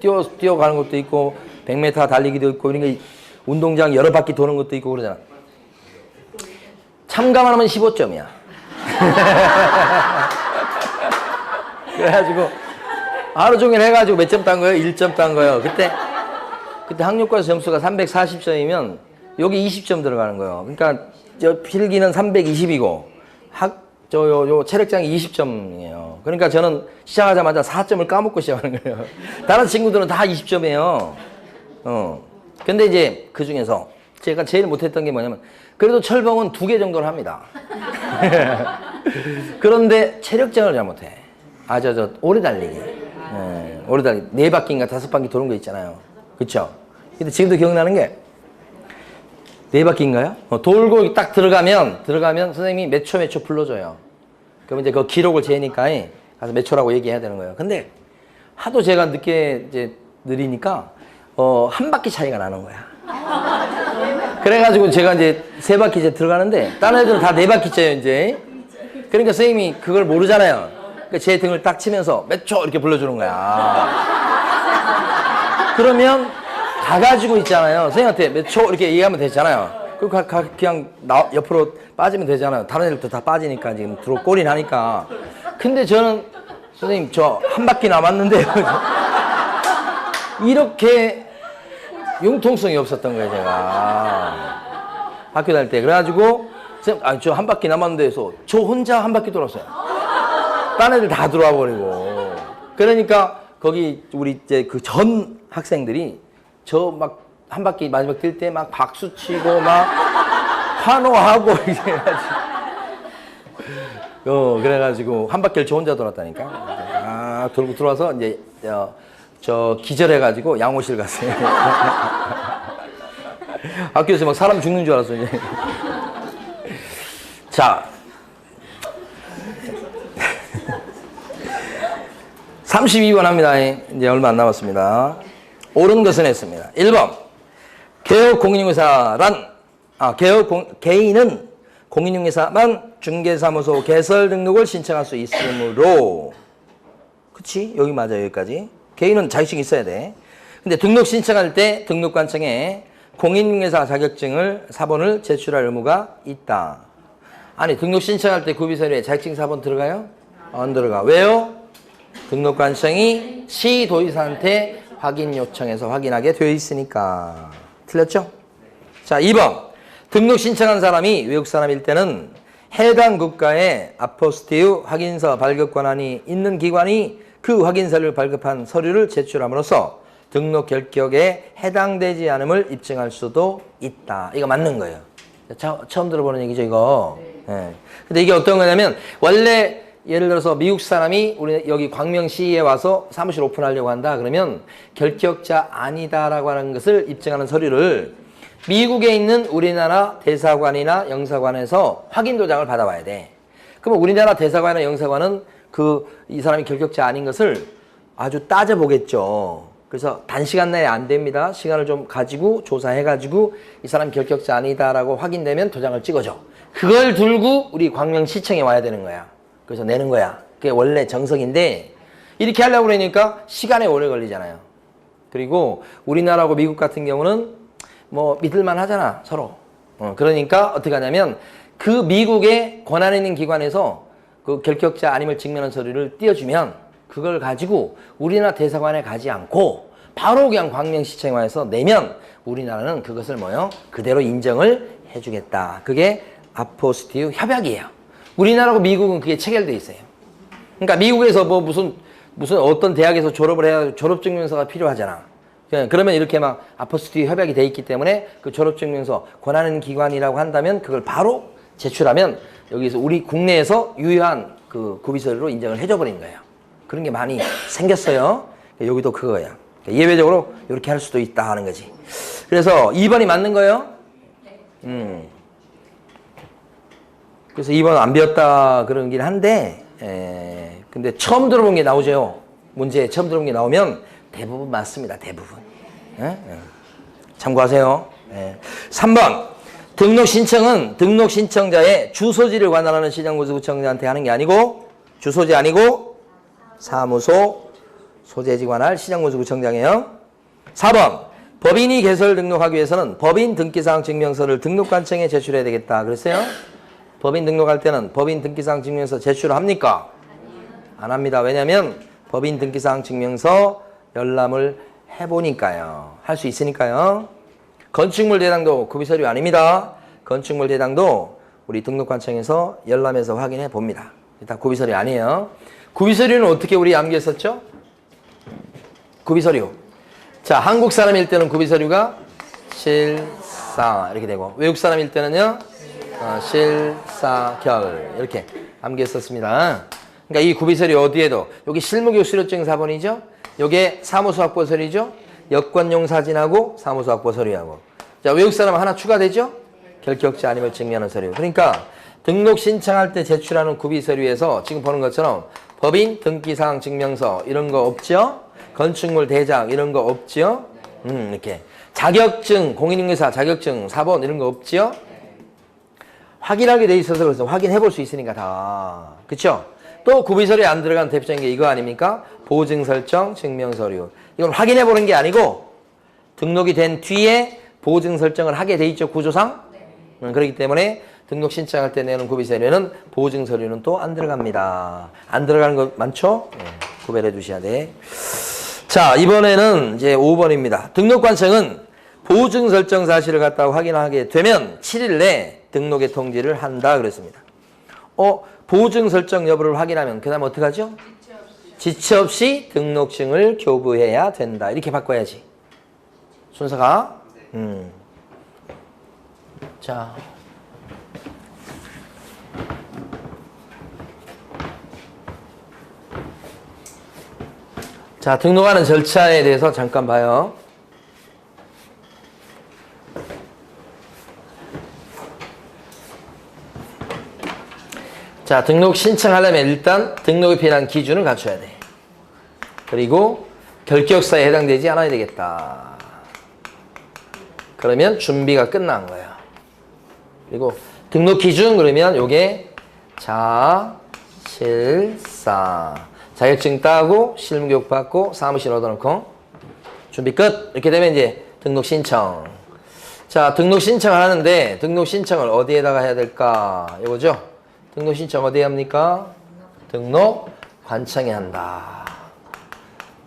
뛰어가는 것도 있고, 100m 달리기도 있고, 그러니까 운동장 여러 바퀴 도는 것도 있고 그러잖아. 참가만 하면 15점이야. 그래가지고, 하루 종일 해가지고 몇 점 딴 거예요? 1점 딴 거예요. 그때 학력고사 점수가 340점이면 여기 20점 들어가는 거예요. 그러니까 저 필기는 320이고 요 체력장이 20점이에요. 그러니까 저는 시작하자마자 4점을 까먹고 시작하는 거예요. 다른 친구들은 다 20점이에요. 근데 이제 그 중에서 제가 제일 못했던 게 뭐냐면 그래도 철봉은 2개 정도를 합니다. 그런데 체력장을 잘 못해. 오래 달리기. 오래 달리기. 4바퀴인가 5바퀴 도는 거 있잖아요. 그쵸? 근데 지금도 기억나는 게 4바퀴인가요? 돌고 딱 들어가면 선생님이 몇 초 불러줘요. 그럼 이제 그 기록을 재니까 가서 몇 초라고 얘기해야 되는 거예요. 근데 하도 제가 늦게 이제 느리니까 한 바퀴 차이가 나는 거야. 그래가지고 제가 이제 3바퀴 이제 들어가는데 다른 애들은 다 4바퀴째요 이제. 그러니까 선생님이 그걸 모르잖아요. 그러니까 제 등을 딱 치면서 몇 초 이렇게 불러주는 거야. 그러면 가가지고 있잖아요. 선생님한테 몇 초 이렇게 얘기하면 되잖아요. 그냥 옆으로 빠지면 되잖아요. 다른 애들도 다 빠지니까 지금 꼴이 나니까. 근데 저는 선생님 저 한 바퀴 남았는데요. 이렇게 융통성이 없었던 거예요 제가. 학교 다닐 때. 그래가지고 선생님 저 한 바퀴 남았는데 해서 저 혼자 한 바퀴 돌았어요. 딴 애들 다 들어와 버리고. 그러니까 거기 우리 이제 그 전 학생들이 저 막 한 바퀴 마지막 뛸 때 막 박수 치고 막 환호하고 이래 가지고 그래가지고 한 바퀴를 저 혼자 돌았다니까. 돌고 들어와서 이제 저 기절해가지고 양호실 갔어요. 학교에서 막 사람 죽는 줄 알았어요. 자, 32번 합니다. 이제 얼마 안 남았습니다. 옳은 것은 했습니다. 1번. 개인은 공인중개사만 중개사무소 개설 등록을 신청할 수 있으므로. 그치? 여기 맞아요. 여기까지. 개인은 자격증이 있어야 돼. 근데 등록 신청할 때 등록관청에 공인중개사 자격증을 사본을 제출할 의무가 있다. 아니, 등록 신청할 때 구비서류에 자격증 사본 들어가요? 안 들어가. 왜요? 등록관청이 시도의사한테 확인 요청해서 확인하게 되어 있으니까. 틀렸죠? 자, 2번. 등록 신청한 사람이 외국 사람일 때는 해당 국가에 아포스티유 확인서 발급 권한이 있는 기관이 그 확인서를 발급한 서류를 제출함으로써 등록 결격에 해당되지 않음을 입증할 수도 있다. 이거 맞는 거예요. 처음 들어보는 얘기죠, 이거. 네. 근데 이게 어떤 거냐면 원래 예를 들어서 미국 사람이 우리 여기 광명시에 와서 사무실 오픈하려고 한다. 그러면 결격자 아니다라고 하는 것을 입증하는 서류를 미국에 있는 우리나라 대사관이나 영사관에서 확인 도장을 받아와야 돼. 그러면 우리나라 대사관이나 영사관은 이 사람이 결격자 아닌 것을 아주 따져보겠죠. 그래서 단시간 내에 안 됩니다. 시간을 좀 가지고 조사해가지고 이 사람 결격자 아니다라고 확인되면 도장을 찍어줘. 그걸 들고 우리 광명시청에 와야 되는 거야. 그래서 내는 거야. 그게 원래 정석인데 이렇게 하려고 그러니까 시간이 오래 걸리잖아요. 그리고 우리나라하고 미국 같은 경우는 뭐 믿을만 하잖아, 서로. 그러니까 어떻게 하냐면 그 미국의 권한 있는 기관에서 그 결격자 아님을 증명하는 서류를 띄워주면 그걸 가지고 우리나라 대사관에 가지 않고 바로 그냥 광명시청에 와서 내면 우리나라는 그것을 그대로 인정을 해주겠다. 그게 아포스티유 협약이에요. 우리나라하고 미국은 그게 체결돼 있어요. 그러니까 미국에서 무슨 어떤 대학에서 졸업을 해야 졸업증명서가 필요하잖아. 그러면 이렇게 막 아포스티유 협약이 돼 있기 때문에 그 졸업증명서 권하는 기관이라고 한다면 그걸 바로 제출하면 여기서 우리 국내에서 유효한 그 구비서류로 인정을 해줘버린 거예요. 그런 게 많이 생겼어요. 여기도 그거야. 예외적으로 이렇게 할 수도 있다 하는 거지. 그래서 2번이 맞는 거예요? 그래서 2번 안 배웠다 그러긴 한데, 근데 처음 들어본 게 나오죠. 문제에 처음 들어본 게 나오면 대부분 맞습니다. 대부분. 참고하세요. 3번. 등록 신청은 등록 신청자의 주소지를 관할하는 시정구청장한테 하는 게 아니고 주소지 아니고 사무소 소재지 관할 시정구청장이에요. 4번 법인이 개설 등록하기 위해서는 법인 등기사항 증명서를 등록관청에 제출해야 되겠다. 그랬어요? 법인 등록할 때는 법인 등기사항 증명서 제출을 합니까? 안 합니다. 왜냐하면 법인 등기사항 증명서 열람을 해보니까요. 할 수 있으니까요. 건축물 대장도 구비서류 아닙니다. 건축물 대장도 우리 등록관청에서 열람해서 확인해 봅니다. 일단 구비서류 아니에요. 구비서류는 어떻게 우리 암기했었죠? 구비서류. 자, 한국 사람일 때는 구비서류가 실사 이렇게 되고 외국 사람일 때는요 실사결 이렇게 암기했었습니다. 그러니까 이 구비서류 어디에도 여기 실무교육 수료증 4번이죠. 요게 사무소 확보 서류죠. 여권용 사진하고 사무소 확보 서류하고. 자, 외국 사람 하나 추가되죠? 결격자 아니면 증명하는 서류. 그러니까 등록 신청할 때 제출하는 구비 서류에서 지금 보는 것처럼 법인 등기사항 증명서 이런 거 없죠? 건축물 대장 이런 거 없죠? 이렇게 자격증 공인인증사 자격증 4번 이런 거 없죠? 확인하게 돼 있어서 그래서 확인해 볼 수 있으니까 다. 그쵸? 또 구비서류에 안 들어간 대표적인 게 이거 아닙니까? 보증 설정 증명 서류. 이건 확인해 보는 게 아니고 등록이 된 뒤에 보증 설정을 하게 돼 있죠, 구조상. 그렇기 때문에 등록 신청할 때 내는 구비 서류에는 보증 서류는 또 안 들어갑니다. 안 들어가는 거 많죠? 구별해 두셔야 돼. 자, 이번에는 이제 5번입니다. 등록관청은 보증 설정 사실을 갖다가 확인하게 되면 7일 내 등록의 통지를 한다 그랬습니다. 보증 설정 여부를 확인하면 그 다음 어떻게 하죠? 지체 없이 등록증을 교부해야 된다. 이렇게 바꿔야지. 순서가. 자. 자, 등록하는 절차에 대해서 잠깐 봐요. 자, 등록 신청하려면 일단 등록에 필요한 기준을 갖춰야 돼. 그리고 결격사에 해당되지 않아야 되겠다. 그러면 준비가 끝난 거야. 그리고 등록 기준 그러면 요게 실사 자격증 따고 실무교육 받고 사무실 얻어놓고 준비 끝. 이렇게 되면 이제 등록 신청. 자, 등록 신청을 하는데 등록 신청을 어디에다가 해야 될까? 이거죠. 등록 신청 어디에 합니까? 등록관청에 한다.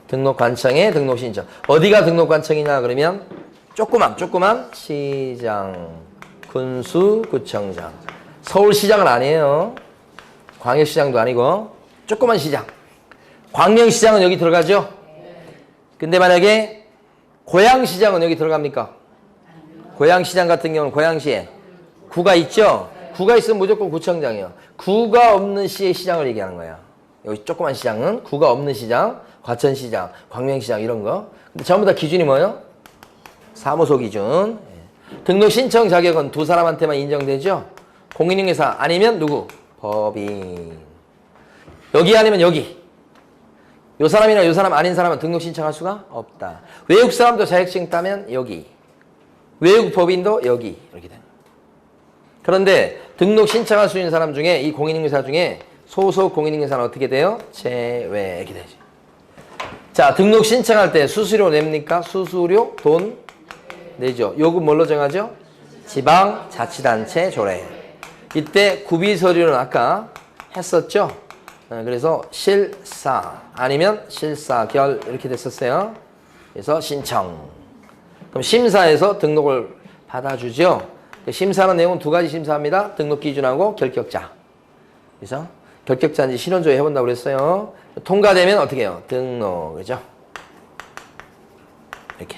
등록관청에 등록 신청. 어디가 등록관청이냐 그러면 조그만 시장, 군수구청장. 서울시장은 아니에요. 광역시장도 아니고 조그만 시장. 광명시장은 여기 들어가죠? 근데 만약에 고양시장은 여기 들어갑니까? 고양시장 같은 경우는 고양시에 구가 있죠? 구가 있으면 무조건 구청장이에요. 구가 없는 시의 시장을 얘기하는 거예요. 여기 조그만 시장은 구가 없는 시장, 과천시장, 광명시장 이런 거. 근데 전부 다 기준이 뭐예요? 사무소 기준. 등록 신청 자격은 두 사람한테만 인정되죠? 공인인증사 아니면 누구? 법인. 여기 아니면 여기. 요 사람이나 요 사람 아닌 사람은 등록 신청할 수가 없다. 외국 사람도 자격증 따면 여기. 외국 법인도 여기. 이렇게 됩니다. 그런데 등록 신청할 수 있는 사람 중에 이 공인인증사 중에 소속 공인인증사는 어떻게 돼요? 제외. 이렇게 되지. 자, 등록 신청할 때 수수료 냅니까? 수수료 돈 내죠. 요금 뭘로 정하죠? 지방자치단체 조례. 이때 구비서류는 아까 했었죠? 그래서 실사 아니면 실사결 이렇게 됐었어요. 그래서 신청. 그럼 심사에서 등록을 받아주죠. 심사하는 내용은 두 가지 심사합니다. 등록 기준하고 결격자. 그래서 결격자인지 실현조회 해본다고 그랬어요. 통과되면 어떻게 해요? 등록. 그죠? 이렇게.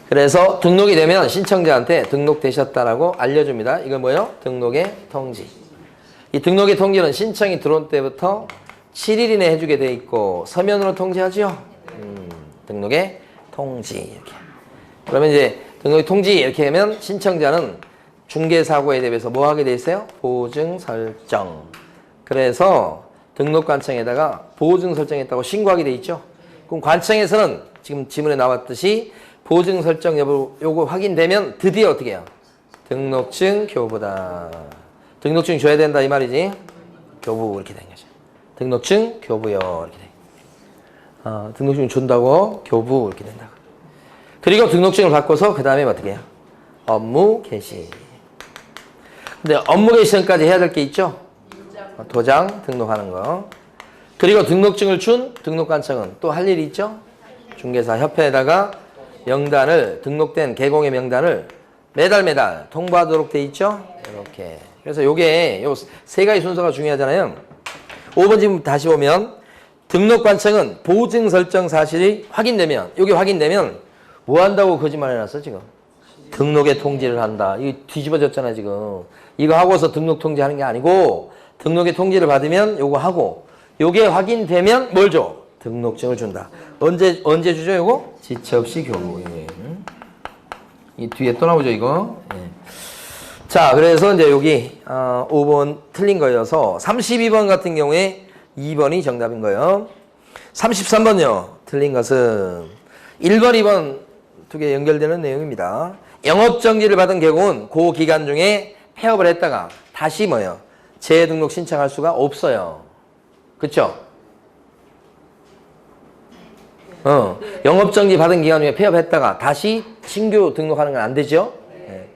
그래서 등록이 되면 신청자한테 등록되셨다라고 알려줍니다. 이건 뭐예요? 등록의 통지. 이 등록의 통지는 신청이 들어온 때부터 7일 이내 해주게 돼 있고 서면으로 통지하죠? 등록의 통지. 이렇게. 그러면 이제 등록의 통지 이렇게 하면 신청자는 중개사고에 대비해서 뭐 하게 돼 있어요? 보증 설정. 그래서 등록관청에다가 보증 설정했다고 신고하게 돼 있죠? 그럼 관청에서는 지금 지문에 나왔듯이 보증 설정 여부 요거 확인되면 드디어 어떻게 해요? 등록증 교부다. 등록증 줘야 된다 이 말이지. 교부 이렇게 된 거죠. 등록증 교부요 이렇게 돼. 등록증 준다고 교부 이렇게 된다고. 그리고 등록증을 바꿔서 그 다음에 어떻게 해요? 업무 개시. 근데 업무 개시 전까지 해야 될 게 있죠? 도장 등록하는 거. 그리고 등록증을 준 등록관청은 또 할 일이 있죠? 중개사 협회에다가 명단을 등록된 개공의 명단을 매달 통보하도록 돼 있죠? 이렇게. 그래서 요게 요 세 가지 순서가 중요하잖아요. 5번 지금 다시 보면 등록관청은 보증 설정 사실이 확인되면 요게 확인되면 뭐 한다고 거짓말 해놨어 지금? 등록에 통지를 한다. 이거 뒤집어졌잖아 지금. 이거 하고서 등록 통지하는 게 아니고 등록에 통지를 받으면 요거 하고 요게 확인되면 뭘 줘? 등록증을 준다. 언제 주죠 요거? 지체 없이 교부. 이 뒤에 또 나오죠 이거. 예. 자 그래서 이제 여기 5번 틀린 거여서 32번 같은 경우에 2번이 정답인 거예요. 33번요. 틀린 것은 1번, 2번 두 개 연결되는 내용입니다. 영업정지를 받은 개공은 그 기간 중에 폐업을 했다가 다시 뭐예요? 재등록 신청할 수가 없어요. 그쵸? 영업정지 받은 기간 중에 폐업했다가 다시 신규 등록하는 건 안 되죠? 네.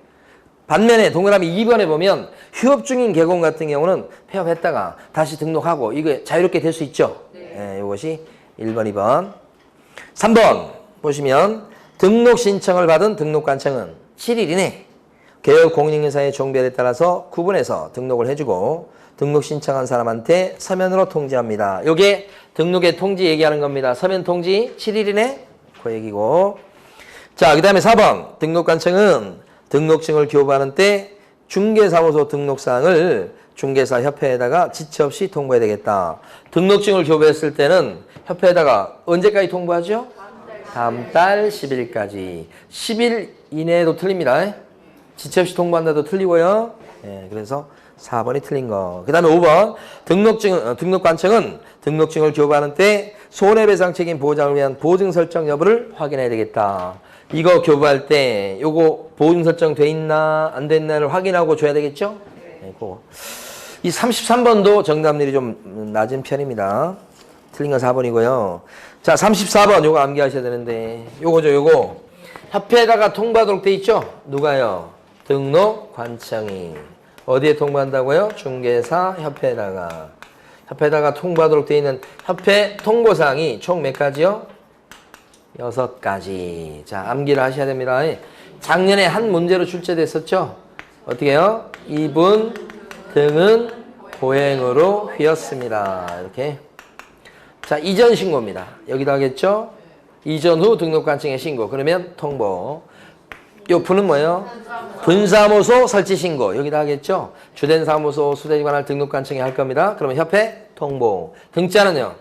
반면에 동그라미 2번에 보면 휴업 중인 개공 같은 경우는 폐업했다가 다시 등록하고 이거 자유롭게 될 수 있죠? 네. 이것이 1번, 2번. 3번 보시면 등록 신청을 받은 등록관청은 7일 이내 개업 공인인사의 종별에 따라서 구분해서 등록을 해주고 등록 신청한 사람한테 서면으로 통지합니다. 요게 등록의 통지 얘기하는 겁니다. 서면 통지 7일 이내 그 얘기고. 자, 그 다음에 4번 등록관청은 등록증을 교부하는 때 중개사무소 등록사항을 중개사 협회에다가 지체 없이 통보해야 되겠다. 등록증을 교부했을 때는 협회에다가 언제까지 통보하죠? 다음 달 10일까지. 10일 이내에도 틀립니다. 지체 없이 통보한다도 틀리고요. 예, 그래서 4번이 틀린 거. 그 다음에 5번 등록관청은 등록증을 교부하는 때 손해배상 책임 보장을 위한 보증 설정 여부를 확인해야 되겠다. 이거 교부할 때 요거 보증 설정 돼 있나 안 돼 있나를 확인하고 줘야 되겠죠? 네, 그거. 이 33번도 정답률이 좀 낮은 편입니다. 틀린 건 4번이고요. 자, 34번 요거 암기하셔야 되는데 요거죠, 요거. 협회에다가 통보하도록 돼 있죠? 누가요? 등록관청이. 어디에 통보한다고요? 중개사 협회에다가. 협회에다가 통보하도록 돼 있는 협회 통보사항이 총 몇 가지요? 6가지. 자, 암기를 하셔야 됩니다. 작년에 한 문제로 출제됐었죠? 어떻게 해요? 이분 등은 고행으로 휘었습니다. 이렇게. 자, 이전 신고입니다. 여기다 하겠죠? 이전 후 등록관청에 신고. 그러면 통보. 요 분은 뭐예요? 분사무소 설치 신고. 여기다 하겠죠? 주된 사무소 수대지 관할 등록관청에 할 겁니다. 그러면 협회 통보. 등자는요?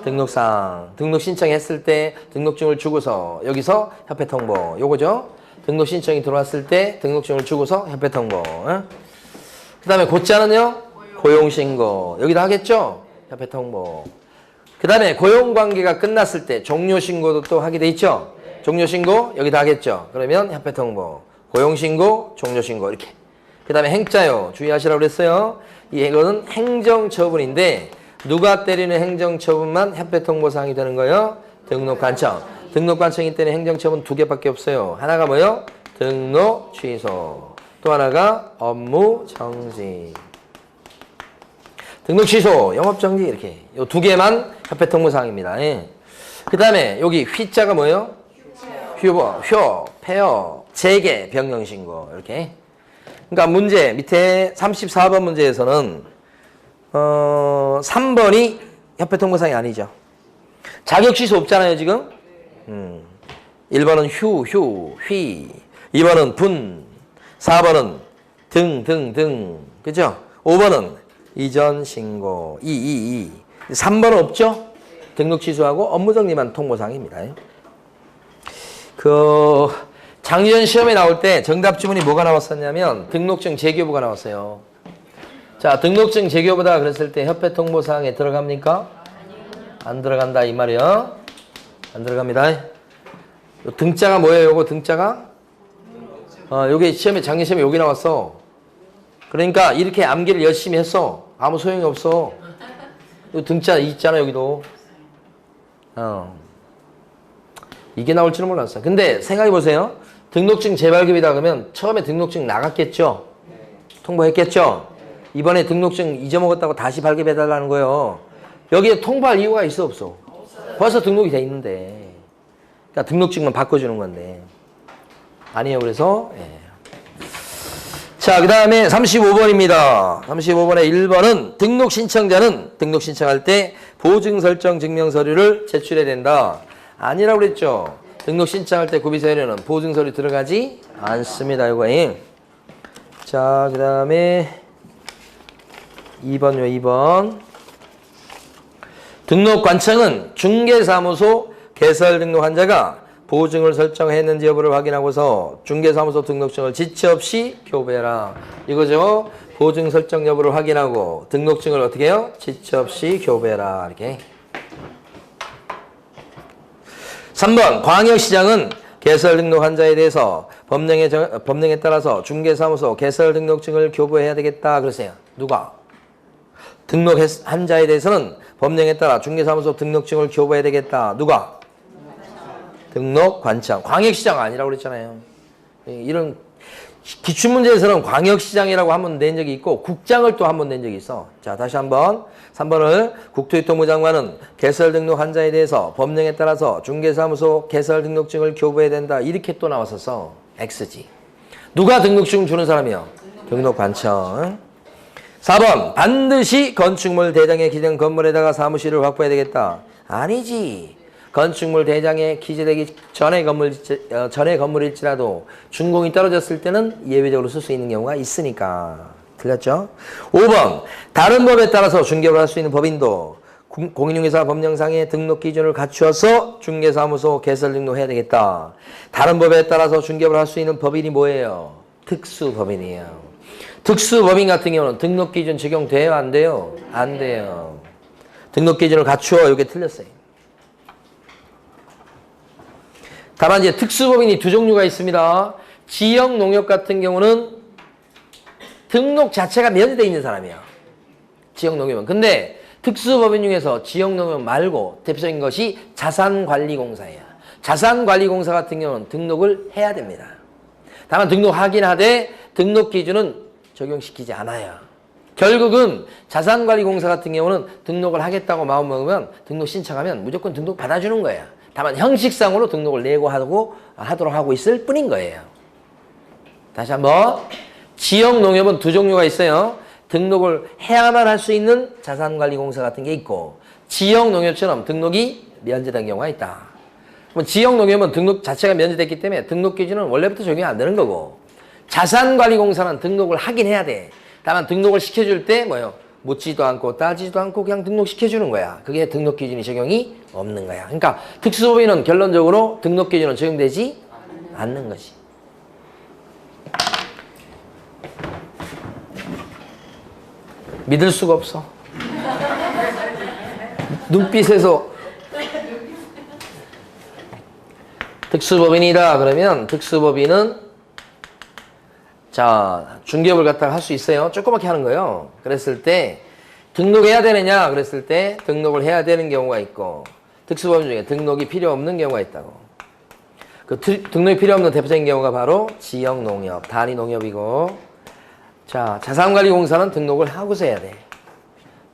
등록상. 등록 신청했을 때 등록증을 주고서 여기서 협회 통보. 요거죠? 등록 신청이 들어왔을 때 등록증을 주고서 협회 통보. 그 다음에 고자는요? 고용신고. 여기다 하겠죠? 협회 통보. 그 다음에 고용관계가 끝났을 때 종료신고도 또 하게 돼 있죠? 종료신고 여기다 하겠죠? 그러면 협회 통보. 고용신고, 종료신고 이렇게. 그 다음에 행자요. 주의하시라고 그랬어요. 이거는 행정처분인데 누가 때리는 행정처분만 협회 통보사항이 되는 거예요? 등록관청. 등록관청이 때리는 행정처분 2개밖에 없어요. 하나가 뭐예요? 등록 취소. 또 하나가 업무 정지. 등록 취소, 영업 정지 이렇게. 요 2개만 협회 통보사항입니다. 예. 그 다음에 여기 휘자가 뭐예요? 폐업, 재개, 변경신고 이렇게. 그러니까 문제 밑에 34번 문제에서는 3번이 협회 통보사항이 아니죠. 자격 취소 없잖아요 지금. 1번은 휘. 2번은 분. 4번은 등. 그죠? 5번은 이전 신고. 3번은 없죠? 등록 취소하고 업무 정리만 통보사항입니다. 작년 시험에 나올 때 정답 지문이 뭐가 나왔었냐면 등록증 재교부가 나왔어요. 자, 등록증 재교부다 그랬을 때 협회 통보사항에 들어갑니까? 안 들어간다 이 말이요. 안 들어갑니다. 등자가 뭐예요? 요거 등자가? 요게 시험에, 작년 시험에 여기 나왔어. 그러니까 이렇게 암기를 열심히 했어. 아무 소용이 없어. 요 등자 있잖아, 여기도. 이게 나올 줄은 몰랐어. 근데 생각해보세요. 등록증 재발급이다 그러면 처음에 등록증 나갔겠죠? 통보했겠죠? 이번에 등록증 잊어먹었다고 다시 발급해달라는 거예요. 여기에 통보할 이유가 있어, 없어? 벌써 등록이 돼 있는데. 그러니까 등록증만 바꿔주는 건데. 아니에요. 그래서 자, 그 다음에 35번입니다. 35번의 1번은 등록 신청자는 등록 신청할 때 보증 설정 증명 서류를 제출해야 된다. 아니라고 그랬죠. 등록 신청할 때 구비 서류는 보증 서류 들어가지 않습니다. 이거. 자, 그 다음에 2번요. 2번. 등록 관청은 중개사무소 개설 등록 환자가 보증을 설정했는지 여부를 확인하고서 중개사무소 등록증을 지체 없이 교부해라. 이거죠. 보증 설정 여부를 확인하고 등록증을 어떻게 해요? 지체 없이 교부해라. 이렇게. 3번. 광역시장은 개설 등록 환자에 대해서 법령에 따라서 중개사무소 개설 등록증을 교부해야 되겠다. 그러세요. 누가? 등록 환자에 대해서는 법령에 따라 중개사무소 등록증을 교부해야 되겠다. 누가? 등록관청. 광역시장 아니라고 그랬잖아요. 이런 기출문제에서는 광역시장이라고 한 번 낸 적이 있고 국장을 또 한 번 낸 적이 있어. 자, 다시 한번 3번을 국토교통부 장관은 개설 등록 환자에 대해서 법령에 따라서 중개사무소 개설 등록증을 교부해야 된다. 이렇게 또 나왔었어. X지. 누가 등록증 주는 사람이요? 등록관청. 4번. 반드시 건축물 대장에 기재된 건물에다가 사무실을 확보해야 되겠다. 아니지. 건축물 대장에 기재되기 전에 건물일지라도 준공이 떨어졌을 때는 예외적으로 쓸 수 있는 경우가 있으니까. 틀렸죠? 5번. 다른 법에 따라서 중개를 할 수 있는 법인도 공인중개사 법령상의 등록 기준을 갖추어서 중개사무소 개설 등록해야 되겠다. 다른 법에 따라서 중개를 할 수 있는 법인이 뭐예요? 특수법인이에요. 특수법인 같은 경우는 등록 기준 적용돼요? 안 돼요? 안 돼요. 등록 기준을 갖추어. 이게 틀렸어요. 다만 이제 특수법인이 두 종류가 있습니다. 지역농협 같은 경우는 등록 자체가 면제되어 있는 사람이에요. 지역농협은. 근데 특수법인 중에서 지역농협 말고 대표적인 것이 자산관리공사예요. 자산관리공사 같은 경우는 등록을 해야 됩니다. 다만 등록하긴 하되 등록 기준은 적용시키지 않아요. 결국은 자산관리공사 같은 경우는 등록을 하겠다고 마음먹으면 등록 신청하면 무조건 등록 받아주는 거예요. 다만 형식상으로 등록을 내고 하도록 하고 있을 뿐인 거예요. 다시 한번. 지역농협은 두 종류가 있어요. 등록을 해야만 할 수 있는 자산관리공사 같은 게 있고 지역농협처럼 등록이 면제된 경우가 있다. 지역농협은 등록 자체가 면제됐기 때문에 등록 기준은 원래부터 적용이 안 되는 거고 자산관리공사는 등록을 하긴 해야 돼. 다만 등록을 시켜줄 때 뭐요? 묻지도 않고 따지지도 않고 그냥 등록시켜주는 거야. 그게 등록 기준이 적용이 없는 거야. 그러니까 특수법인은 결론적으로 등록 기준은 적용되지 않는 것이. 믿을 수가 없어. 눈빛에서 특수법인이다 그러면 특수법인은 자, 중개업을 갖다가 할 수 있어요. 조그맣게 하는 거예요. 그랬을 때 등록해야 되느냐 그랬을 때 등록을 해야 되는 경우가 있고 특수법인 중에 등록이 필요 없는 경우가 있다고. 그 등록이 필요 없는 대표적인 경우가 바로 지역농협, 단위농협이고 자, 자산관리공사는 등록을 하고서 해야 돼.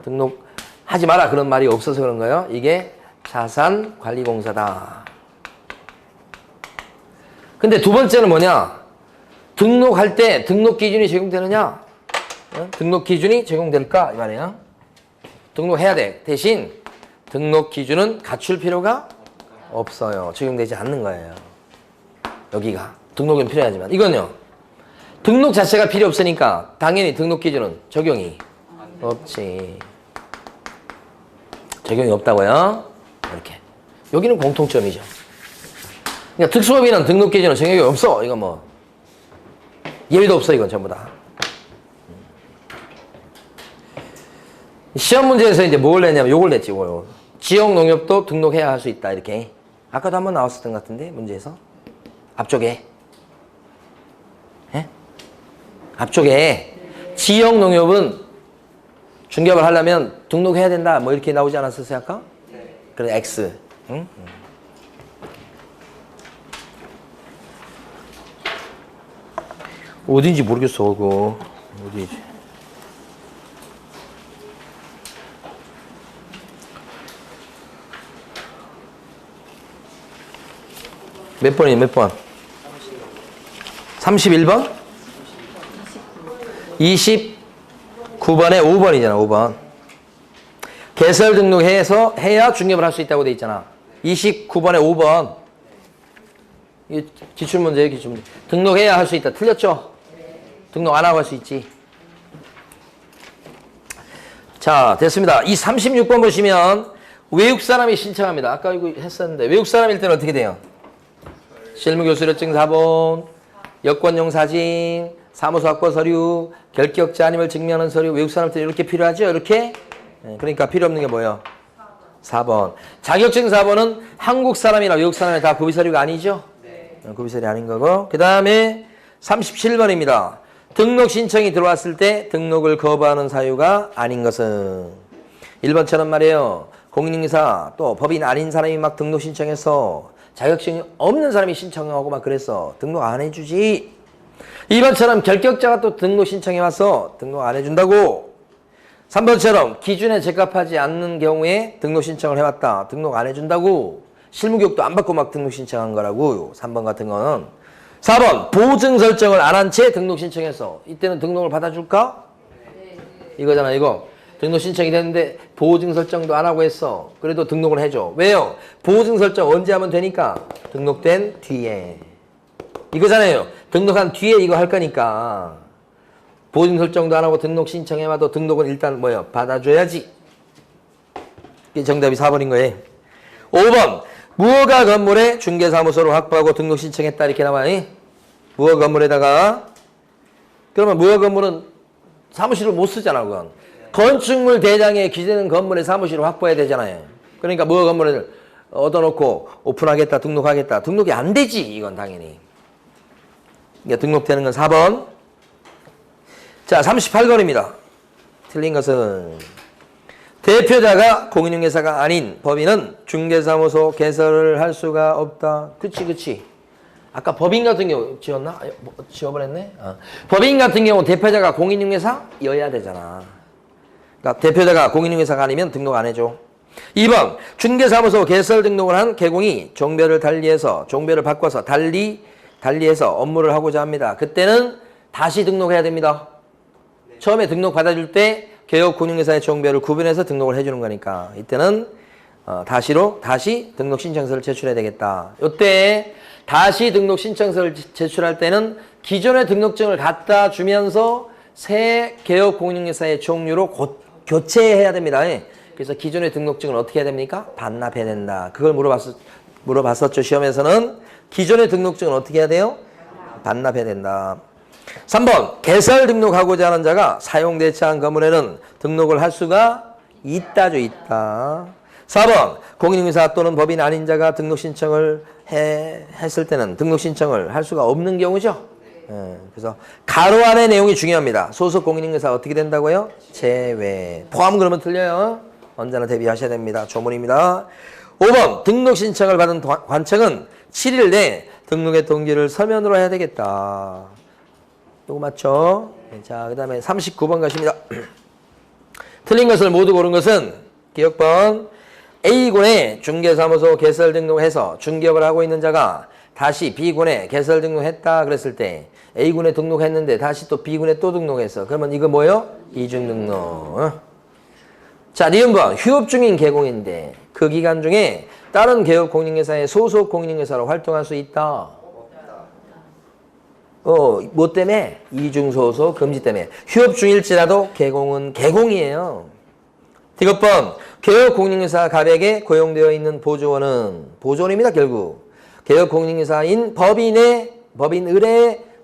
등록하지 마라 그런 말이 없어서 그런 거예요. 이게 자산관리공사다. 근데 두 번째는 뭐냐? 등록할 때 등록 기준이 적용되느냐? 등록 기준이 적용될까? 이 말이에요. 등록해야 돼. 대신 등록 기준은 갖출 필요가 없어요. 적용되지 않는 거예요. 여기가. 등록은 필요하지만. 이건요. 등록 자체가 필요 없으니까 당연히 등록 기준은 적용이 없지. 적용이 없다고요. 이렇게. 여기는 공통점이죠. 그러니까 특수법인은 등록 기준은 적용이 없어. 이건 뭐. 예외도 없어. 이건 전부 다. 시험 문제에서 이제 뭘 냈냐면 요걸 냈지. 요거. 지역농협도 등록해야 할 수 있다. 이렇게. 아까도 한번 나왔었던 것 같은데 문제에서. 앞쪽에. 앞쪽에 지역 농협은 중개업을 하려면 등록해야 된다. 뭐 이렇게 나오지 않았었어요, 아까? 그래, X. 응? 어딘지 모르겠어, 그거. 어디지? 몇 번이에요, 몇 번? 31번? 29번에 5번이잖아, 5번. 개설 등록해서 해야 중개업을 할 수 있다고 돼 있잖아. 29번에 5번. 이게 기출문제예요, 기출문제. 등록해야 할 수 있다. 틀렸죠? 등록 안 하고 할 수 있지. 자, 됐습니다. 이 36번 보시면 외국 사람이 신청합니다. 아까 이거 했었는데 외국 사람일 때는 어떻게 돼요? 실무교수료증 사본, 여권용 사진, 사무소 확보 서류, 결격자 아님을 증명하는 서류. 외국 사람한테 이렇게 필요하죠? 이렇게? 그러니까 필요 없는 게 뭐예요? 4번. 자격증 4번은 한국 사람이나 외국 사람이 다 구비 서류가 아니죠? 구비 서류 아닌 거고. 그 다음에 37번입니다. 등록 신청이 들어왔을 때 등록을 거부하는 사유가 아닌 것은 1번처럼 말이에요. 공인인사 또 법인 아닌 사람이 막 등록 신청해서 자격증이 없는 사람이 신청하고 막 그랬어. 등록 안 해주지. 2번처럼 결격자가 또 등록 신청해 와서 등록 안 해준다고. 3번처럼 기준에 적합하지 않는 경우에 등록 신청을 해왔다. 등록 안 해준다고. 실무교육도 안 받고 막 등록 신청한 거라고. 3번 같은 거는. 4번 보증 설정을 안 한 채 등록 신청해서 이때는 등록을 받아줄까? 이거잖아, 이거. 등록 신청이 됐는데 보증 설정도 안 하고 했어. 그래도 등록을 해줘. 왜요? 보증 설정 언제 하면 되니까? 등록된 뒤에. 이거잖아요. 등록한 뒤에 이거 할 거니까. 보증 설정도 안 하고 등록 신청해봐도 등록은 일단 뭐예요? 받아줘야지. 이게 정답이 4번인 거예요. 5번 무허가 건물에 중개사무소를 확보하고 등록 신청했다 이렇게 나와요. 무허가 건물에다가 그러면 무허가 건물은 사무실을 못 쓰잖아. 그건 건축물 대장에 기재된 건물에 사무실을 확보해야 되잖아요. 그러니까 무허가 건물을 얻어놓고 오픈하겠다 등록하겠다. 등록이 안 되지. 이건 당연히. 그러니까 등록되는 건 4번. 자, 38번입니다. 틀린 것은 대표자가 공인중개사가 아닌 법인은 중개사무소 개설을 할 수가 없다. 그치. 아까 법인 같은 경우 지웠나? 지워버렸네. 법인 같은 경우 대표자가 공인중개사여야 되잖아. 그러니까 대표자가 공인중개사가 아니면 등록 안 해줘. 2번 중개사무소 개설 등록을 한 개공이 종별을 달리해서 종별을 바꿔서 달리해서 업무를 하고자 합니다. 그때는 다시 등록해야 됩니다. 처음에 등록 받아줄 때 개업 공인중개사의 종별을 구분해서 등록을 해주는 거니까 이때는 다시 등록 신청서를 제출해야 되겠다. 이때 다시 등록 신청서를 제출할 때는 기존의 등록증을 갖다 주면서 새 개업 공인중개사의 종류로 교체해야 됩니다. 그래서 기존의 등록증을 어떻게 해야 됩니까? 반납해야 된다. 그걸 물어봤었죠. 시험에서는 기존의 등록증을 어떻게 해야 돼요? 반납해야 된다. 3번 개설 등록하고자 하는 자가 사용대체한 건물에는 등록을 할 수가 있다죠. 있다. 4번 공인중개사 또는 법인 아닌 자가 등록 신청을 했을 때는 등록 신청을 할 수가 없는 경우죠. 그래서 가로 안의 내용이 중요합니다. 소속 공인중개사 어떻게 된다고요? 제외. 포함 그러면 틀려요. 언제나 대비하셔야 됩니다. 조문입니다. 5번 등록 신청을 받은 관청은 7일 내에 등록의 동기를 서면으로 해야 되겠다. 이거 맞죠? 자, 그 다음에 39번 가십니다. 틀린 것을 모두 고른 것은 기억번 A군에 중개사무소 개설 등록해서 중개업을 하고 있는 자가 다시 B군에 개설 등록했다 그랬을 때 A군에 등록했는데 다시 또 B군에 또 등록했어. 그러면 이거 뭐예요? 이중 등록. 자, 니은번 휴업 중인 개공인데 그 기간 중에 다른 개업 공인중개사의 소속 공인중개사로 활동할 수 있다. 뭐 때문에? 이중소속 금지 때문에. 휴업 중일지라도 개공은 개공이에요. 디귿번 개업 공인중개사 갑에게 고용되어 있는 보조원은 보조원입니다. 결국 개업 공인중개사인 법인의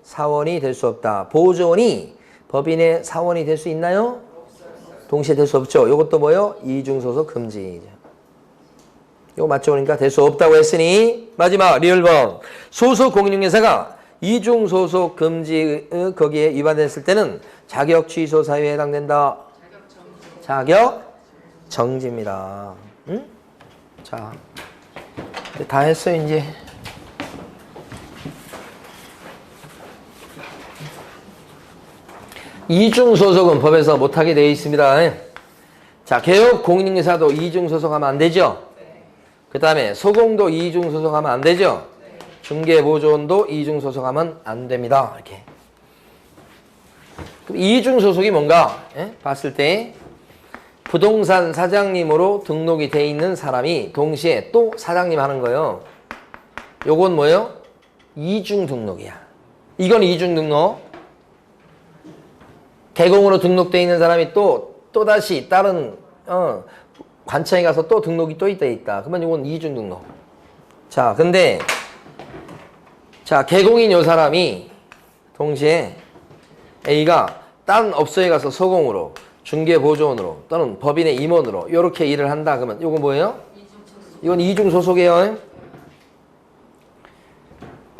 사원이 될 수 없다. 보조원이 법인의 사원이 될 수 있나요? 동시에 될 수 없죠. 이것도 뭐요? 이중소속 금지. 이거 맞죠? 그러니까 될 수 없다고 했으니 마지막 리을번 소속 공인중개사가 이중소속 금지 거기에 위반됐을 때는 자격 취소 사유에 해당된다. 자격 정지입니다. 응? 자, 다 했어 이제. 이중소속은 법에서 못하게 되어 있습니다. 자, 개업 공인중개사도 이중소속하면 안 되죠? 그 다음에 소공도 이중소속하면 안 되죠? 중개보조원도 이중소속하면 안 됩니다. 이렇게. 그럼 이중소속이 뭔가? 봤을 때 부동산 사장님으로 등록이 돼 있는 사람이 동시에 또 사장님 하는 거예요. 요건 뭐예요? 이중등록이야. 이건 이중등록. 개공으로 등록돼 있는 사람이 또다시 다른 관청에 가서 또 등록이 또 있다. 그러면 이건 이중등록. 자, 근데 자, 개공인 요 사람이 동시에 A가 다른 업소에 가서 소공으로 중개보조원으로 또는 법인의 임원으로 이렇게 일을 한다. 그러면 이거 뭐예요? 이건 이중소속이에요.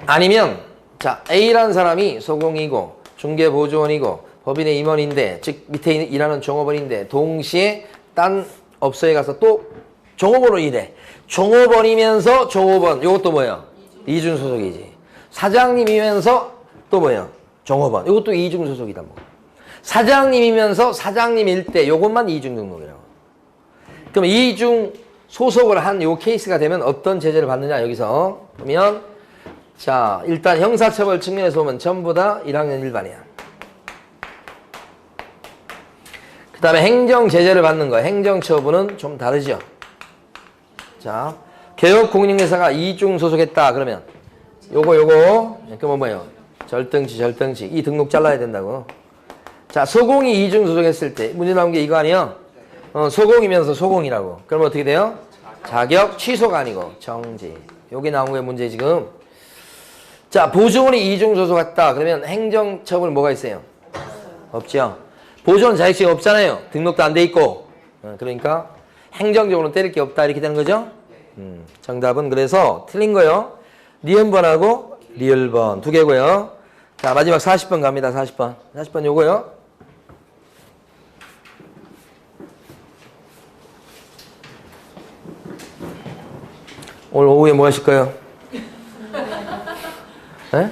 아니면 자, A라는 사람이 소공이고 중개보조원이고 법인의 임원인데, 즉 밑에 일하는 종업원인데 동시에 딴 업소에 가서 또 종업원으로 일해. 종업원이면서 종업원. 이것도 뭐예요? 이중소속이지. 사장님이면서 또 뭐예요? 종업원. 이것도 이중소속이다. 뭐. 사장님이면서 사장님일 때 요것만 이중등록이라고. 그럼 이중소속을 한 요 케이스가 되면 어떤 제재를 받느냐 여기서 보면 자, 일단 형사처벌 측면에서 보면 전부 다 1학년 일반이야. 그 다음에 행정제재를 받는 거예요. 행정처분은 좀 다르죠. 자, 개업공인중개사가 이중소속했다. 그러면 요거 그러면 뭐예요? 절등치 이 등록 잘라야 된다고. 자, 소공이 이중소속했을 때 문제 나온 게 이거 아니에요? 소공이면서 소공이라고. 그러면 어떻게 돼요? 자격 취소가 아니고 정지. 여기 나온 거예요 문제 지금. 자, 보조원이 이중소속했다. 그러면 행정처분 뭐가 있어요? 없죠. 보조원 자격증이 없잖아요. 등록도 안 돼 있고. 그러니까 행정적으로 때릴 게 없다 이렇게 되는 거죠. 정답은 그래서 틀린 거요. 니은번하고 리을번 두 개고요. 자, 마지막 40번 갑니다. 40번 요거요. 오늘 오후에 뭐 하실 거예요? 네?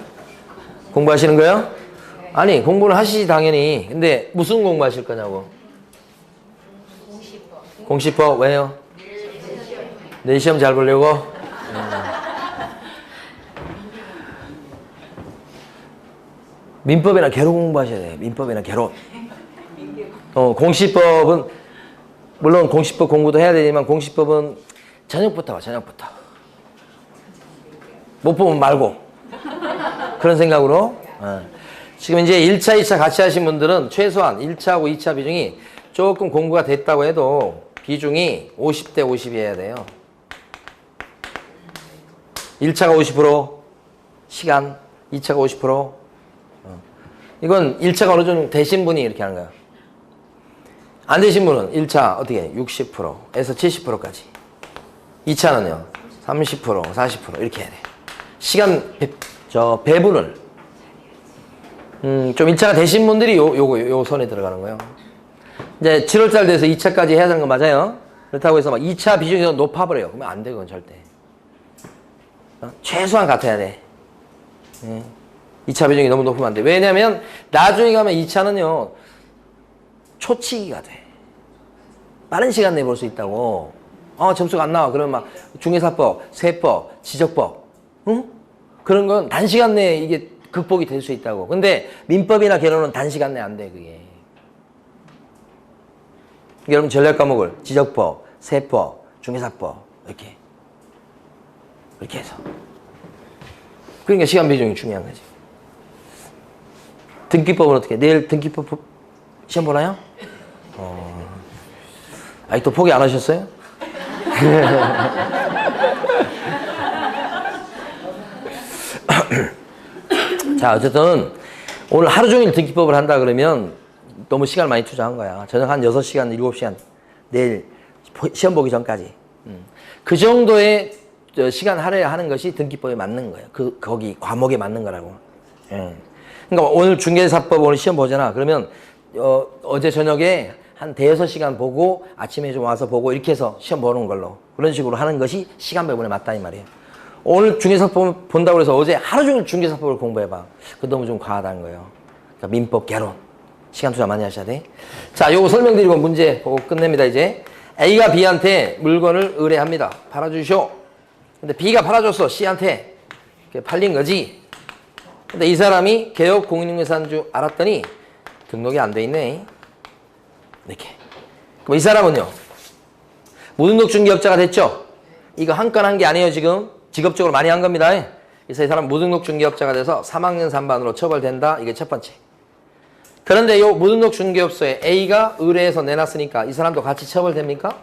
공부하시는 거예요? 아니, 공부는 하시지 당연히. 근데 무슨 공부하실 거냐고. 공시법. 왜요? 내일 시험 잘 보려고? 민법이나 개론 공부하셔야 돼요. 민법이나 개론. 공시법은 물론 공시법 공부도 해야 되지만 공시법은 저녁부터 와. 저녁부터. 못 보면 말고. 그런 생각으로. 지금 이제 1차, 2차 같이 하신 분들은 최소한 1차하고 2차 비중이 조금 공부가 됐다고 해도 비중이 50대 50이어야 돼요. 1차가 50%, 시간, 2차가 50%. 이건 1차가 어느 정도 되신 분이 이렇게 하는 거야. 안 되신 분은 1차 어떻게 60%에서 70%까지. 2차는요. 30%, 40% 이렇게 해야 돼. 시간 배분을 좀 1차가 되신 분들이 요 선에 들어가는 거예요. 이제 7월달 돼서 2차까지 해야 되는 거 맞아요? 그렇다고 해서 막 2차 비중이 더 높아버려요. 그러면 안 돼, 그건 절대. 최소한 같아야 돼. 2차 비중이 너무 높으면 안 돼. 왜냐면 나중에 가면 2차는요, 초치기가 돼. 빠른 시간 내에 볼 수 있다고. 점수가 안 나와. 그러면 막 중개사법, 세법, 지적법, 응? 그런 건 단시간 내에 이게 극복이 될 수 있다고. 근데 민법이나 개론은 단시간 내에 안 돼, 그게. 여러분 전략 과목을 지적법, 세법, 중개사법 이렇게 해서. 그러니까 시간 비중이 중요한 거지. 등기법은 어떻게 해? 내일 등기법 시험 보나요? 또 포기 안 하셨어요? 자, 어쨌든 오늘 하루 종일 등기법을 한다 그러면 너무 시간을 많이 투자한 거야. 저녁 한 6시간, 7시간 내일 시험 보기 전까지. 그 정도의 시간 할애하는 것이 등기법에 맞는 거예요. 거기 과목에 맞는 거라고. 예. 그러니까 오늘 중개사법 오늘 시험 보잖아. 그러면 어제 저녁에 한 대여섯 시간 보고 아침에 좀 와서 보고 이렇게 해서 시험 보는 걸로 그런 식으로 하는 것이 시간 배분에 맞다 이 말이에요. 오늘 중개사법 본다고 해서 어제 하루 종일 중개사법을 공부해봐. 그거 너무 좀 과하다는 거예요. 그러니까 민법, 개론. 시간 투자 많이 하셔야 돼. 자, 요거 설명드리고 문제 보고 끝냅니다, 이제. A가 B한테 물건을 의뢰합니다. 팔아주시오. 근데 B가 팔아줬어, C한테. 팔린 거지. 근데 이 사람이 개업 공인중개사인 줄 알았더니 등록이 안 돼 있네. 이렇게. 그럼 이 사람은요? 무등록 중개업자가 됐죠? 이거 한 건 한 게 아니에요, 지금. 직업적으로 많이 한 겁니다. 그래서 이 사람 무등록 중개업자가 돼서 3학년 3반으로 처벌된다. 이게 첫 번째. 그런데 이 무등록 중개업소에 A가 의뢰해서 내놨으니까 이 사람도 같이 처벌됩니까?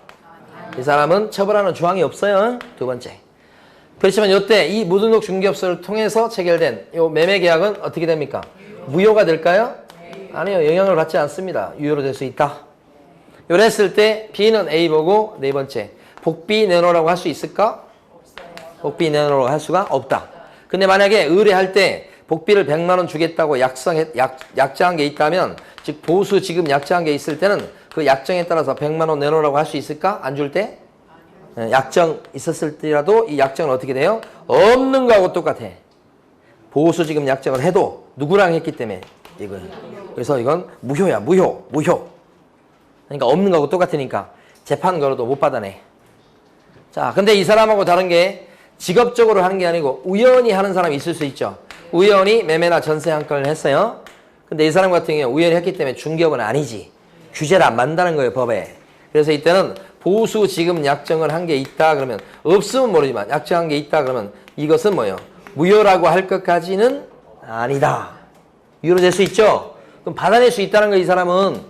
이 사람은 처벌하는 조항이 없어요. 두 번째. 그렇지만 이때 이 무등록 중개업소를 통해서 체결된 이 매매 계약은 어떻게 됩니까? 무효가 될까요? 아니요. 영향을 받지 않습니다. 유효로 될 수 있다. 이랬을 때 B는 A 보고 네 번째. 복비 내놓으라고 할 수 있을까? 복비 내놓으라고 할 수가 없다. 근데 만약에 의뢰할 때 복비를 100만 원 주겠다고 약정한 게 있다면 즉 보수 지금 약정한 게 있을 때는 그 약정에 따라서 100만 원 내놓으라고 할 수 있을까? 안 줄 때? 약정 있었을 때라도 이 약정은 어떻게 돼요? 없는 거하고 똑같아. 보수 지금 약정을 해도 누구랑 했기 때문에 이건. 그래서 이건 무효야. 무효. 그러니까 없는 거하고 똑같으니까 재판 걸어도 못 받아내. 자, 근데 이 사람하고 다른 게 직업적으로 하는 게 아니고 우연히 하는 사람이 있을 수 있죠. 우연히 매매나 전세 한 건을 했어요. 근데 이 사람 같은 경우에 우연히 했기 때문에 중개업은 아니지. 규제를 안 만다는 거예요, 법에. 그래서 이때는 보수 지금 약정을 한 게 있다 그러면 없으면 모르지만 약정한 게 있다 그러면 이것은 뭐예요? 무효라고 할 것까지는 아니다. 유효로 될 수 있죠? 그럼 받아낼 수 있다는 거 이 사람은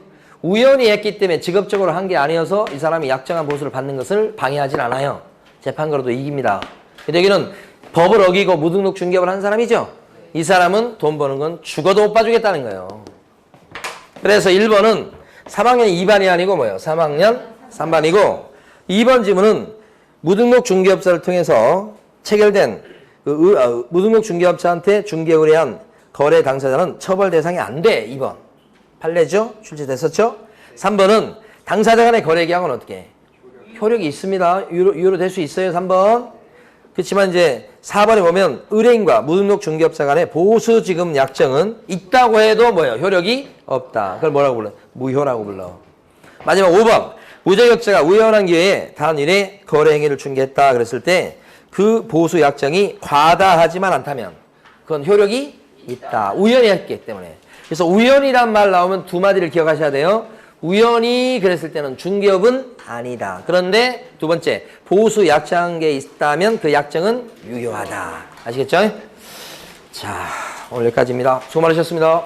우연히 했기 때문에 직업적으로 한 게 아니어서 이 사람이 약정한 보수를 받는 것을 방해하진 않아요. 재판 걸어도 이깁니다. 근데 여기는 법을 어기고 무등록 중개업을 한 사람이죠? 이 사람은 돈 버는 건 죽어도 못 봐주겠다는 거예요. 그래서 1번은 3학년 2반이 아니고 뭐예요? 3학년 3반이고 2번 지문은 무등록 중개업자를 통해서 체결된 무등록 중개업자한테 중개 의뢰한 거래 당사자는 처벌 대상이 안 돼. 2번. 판례죠? 출제됐었죠? 3번은 당사자 간의 거래 계약은 어떻게 해? 효력이 있습니다. 유효로 될 수 있어요. 3번. 그렇지만 이제 4번에 보면 의뢰인과 무등록 중개업자 간의 보수 지급 약정은 있다고 해도 뭐예요? 효력이 없다. 그걸 뭐라고 불러? 무효라고 불러. 마지막 5번. 무자격자가 우연한 기회에 다른 일에 거래 행위를 중개했다 그랬을 때 그 보수 약정이 과다하지만 않다면 그건 효력이 있다. 우연히 했기 때문에. 그래서 우연이란 말 나오면 두 마디를 기억하셔야 돼요. 우연히 그랬을 때는 중개업은 아니다. 그런데 두 번째, 보수 약정한 게 있다면 그 약정은 유효하다. 아시겠죠? 자, 오늘 여기까지입니다. 수고 많으셨습니다.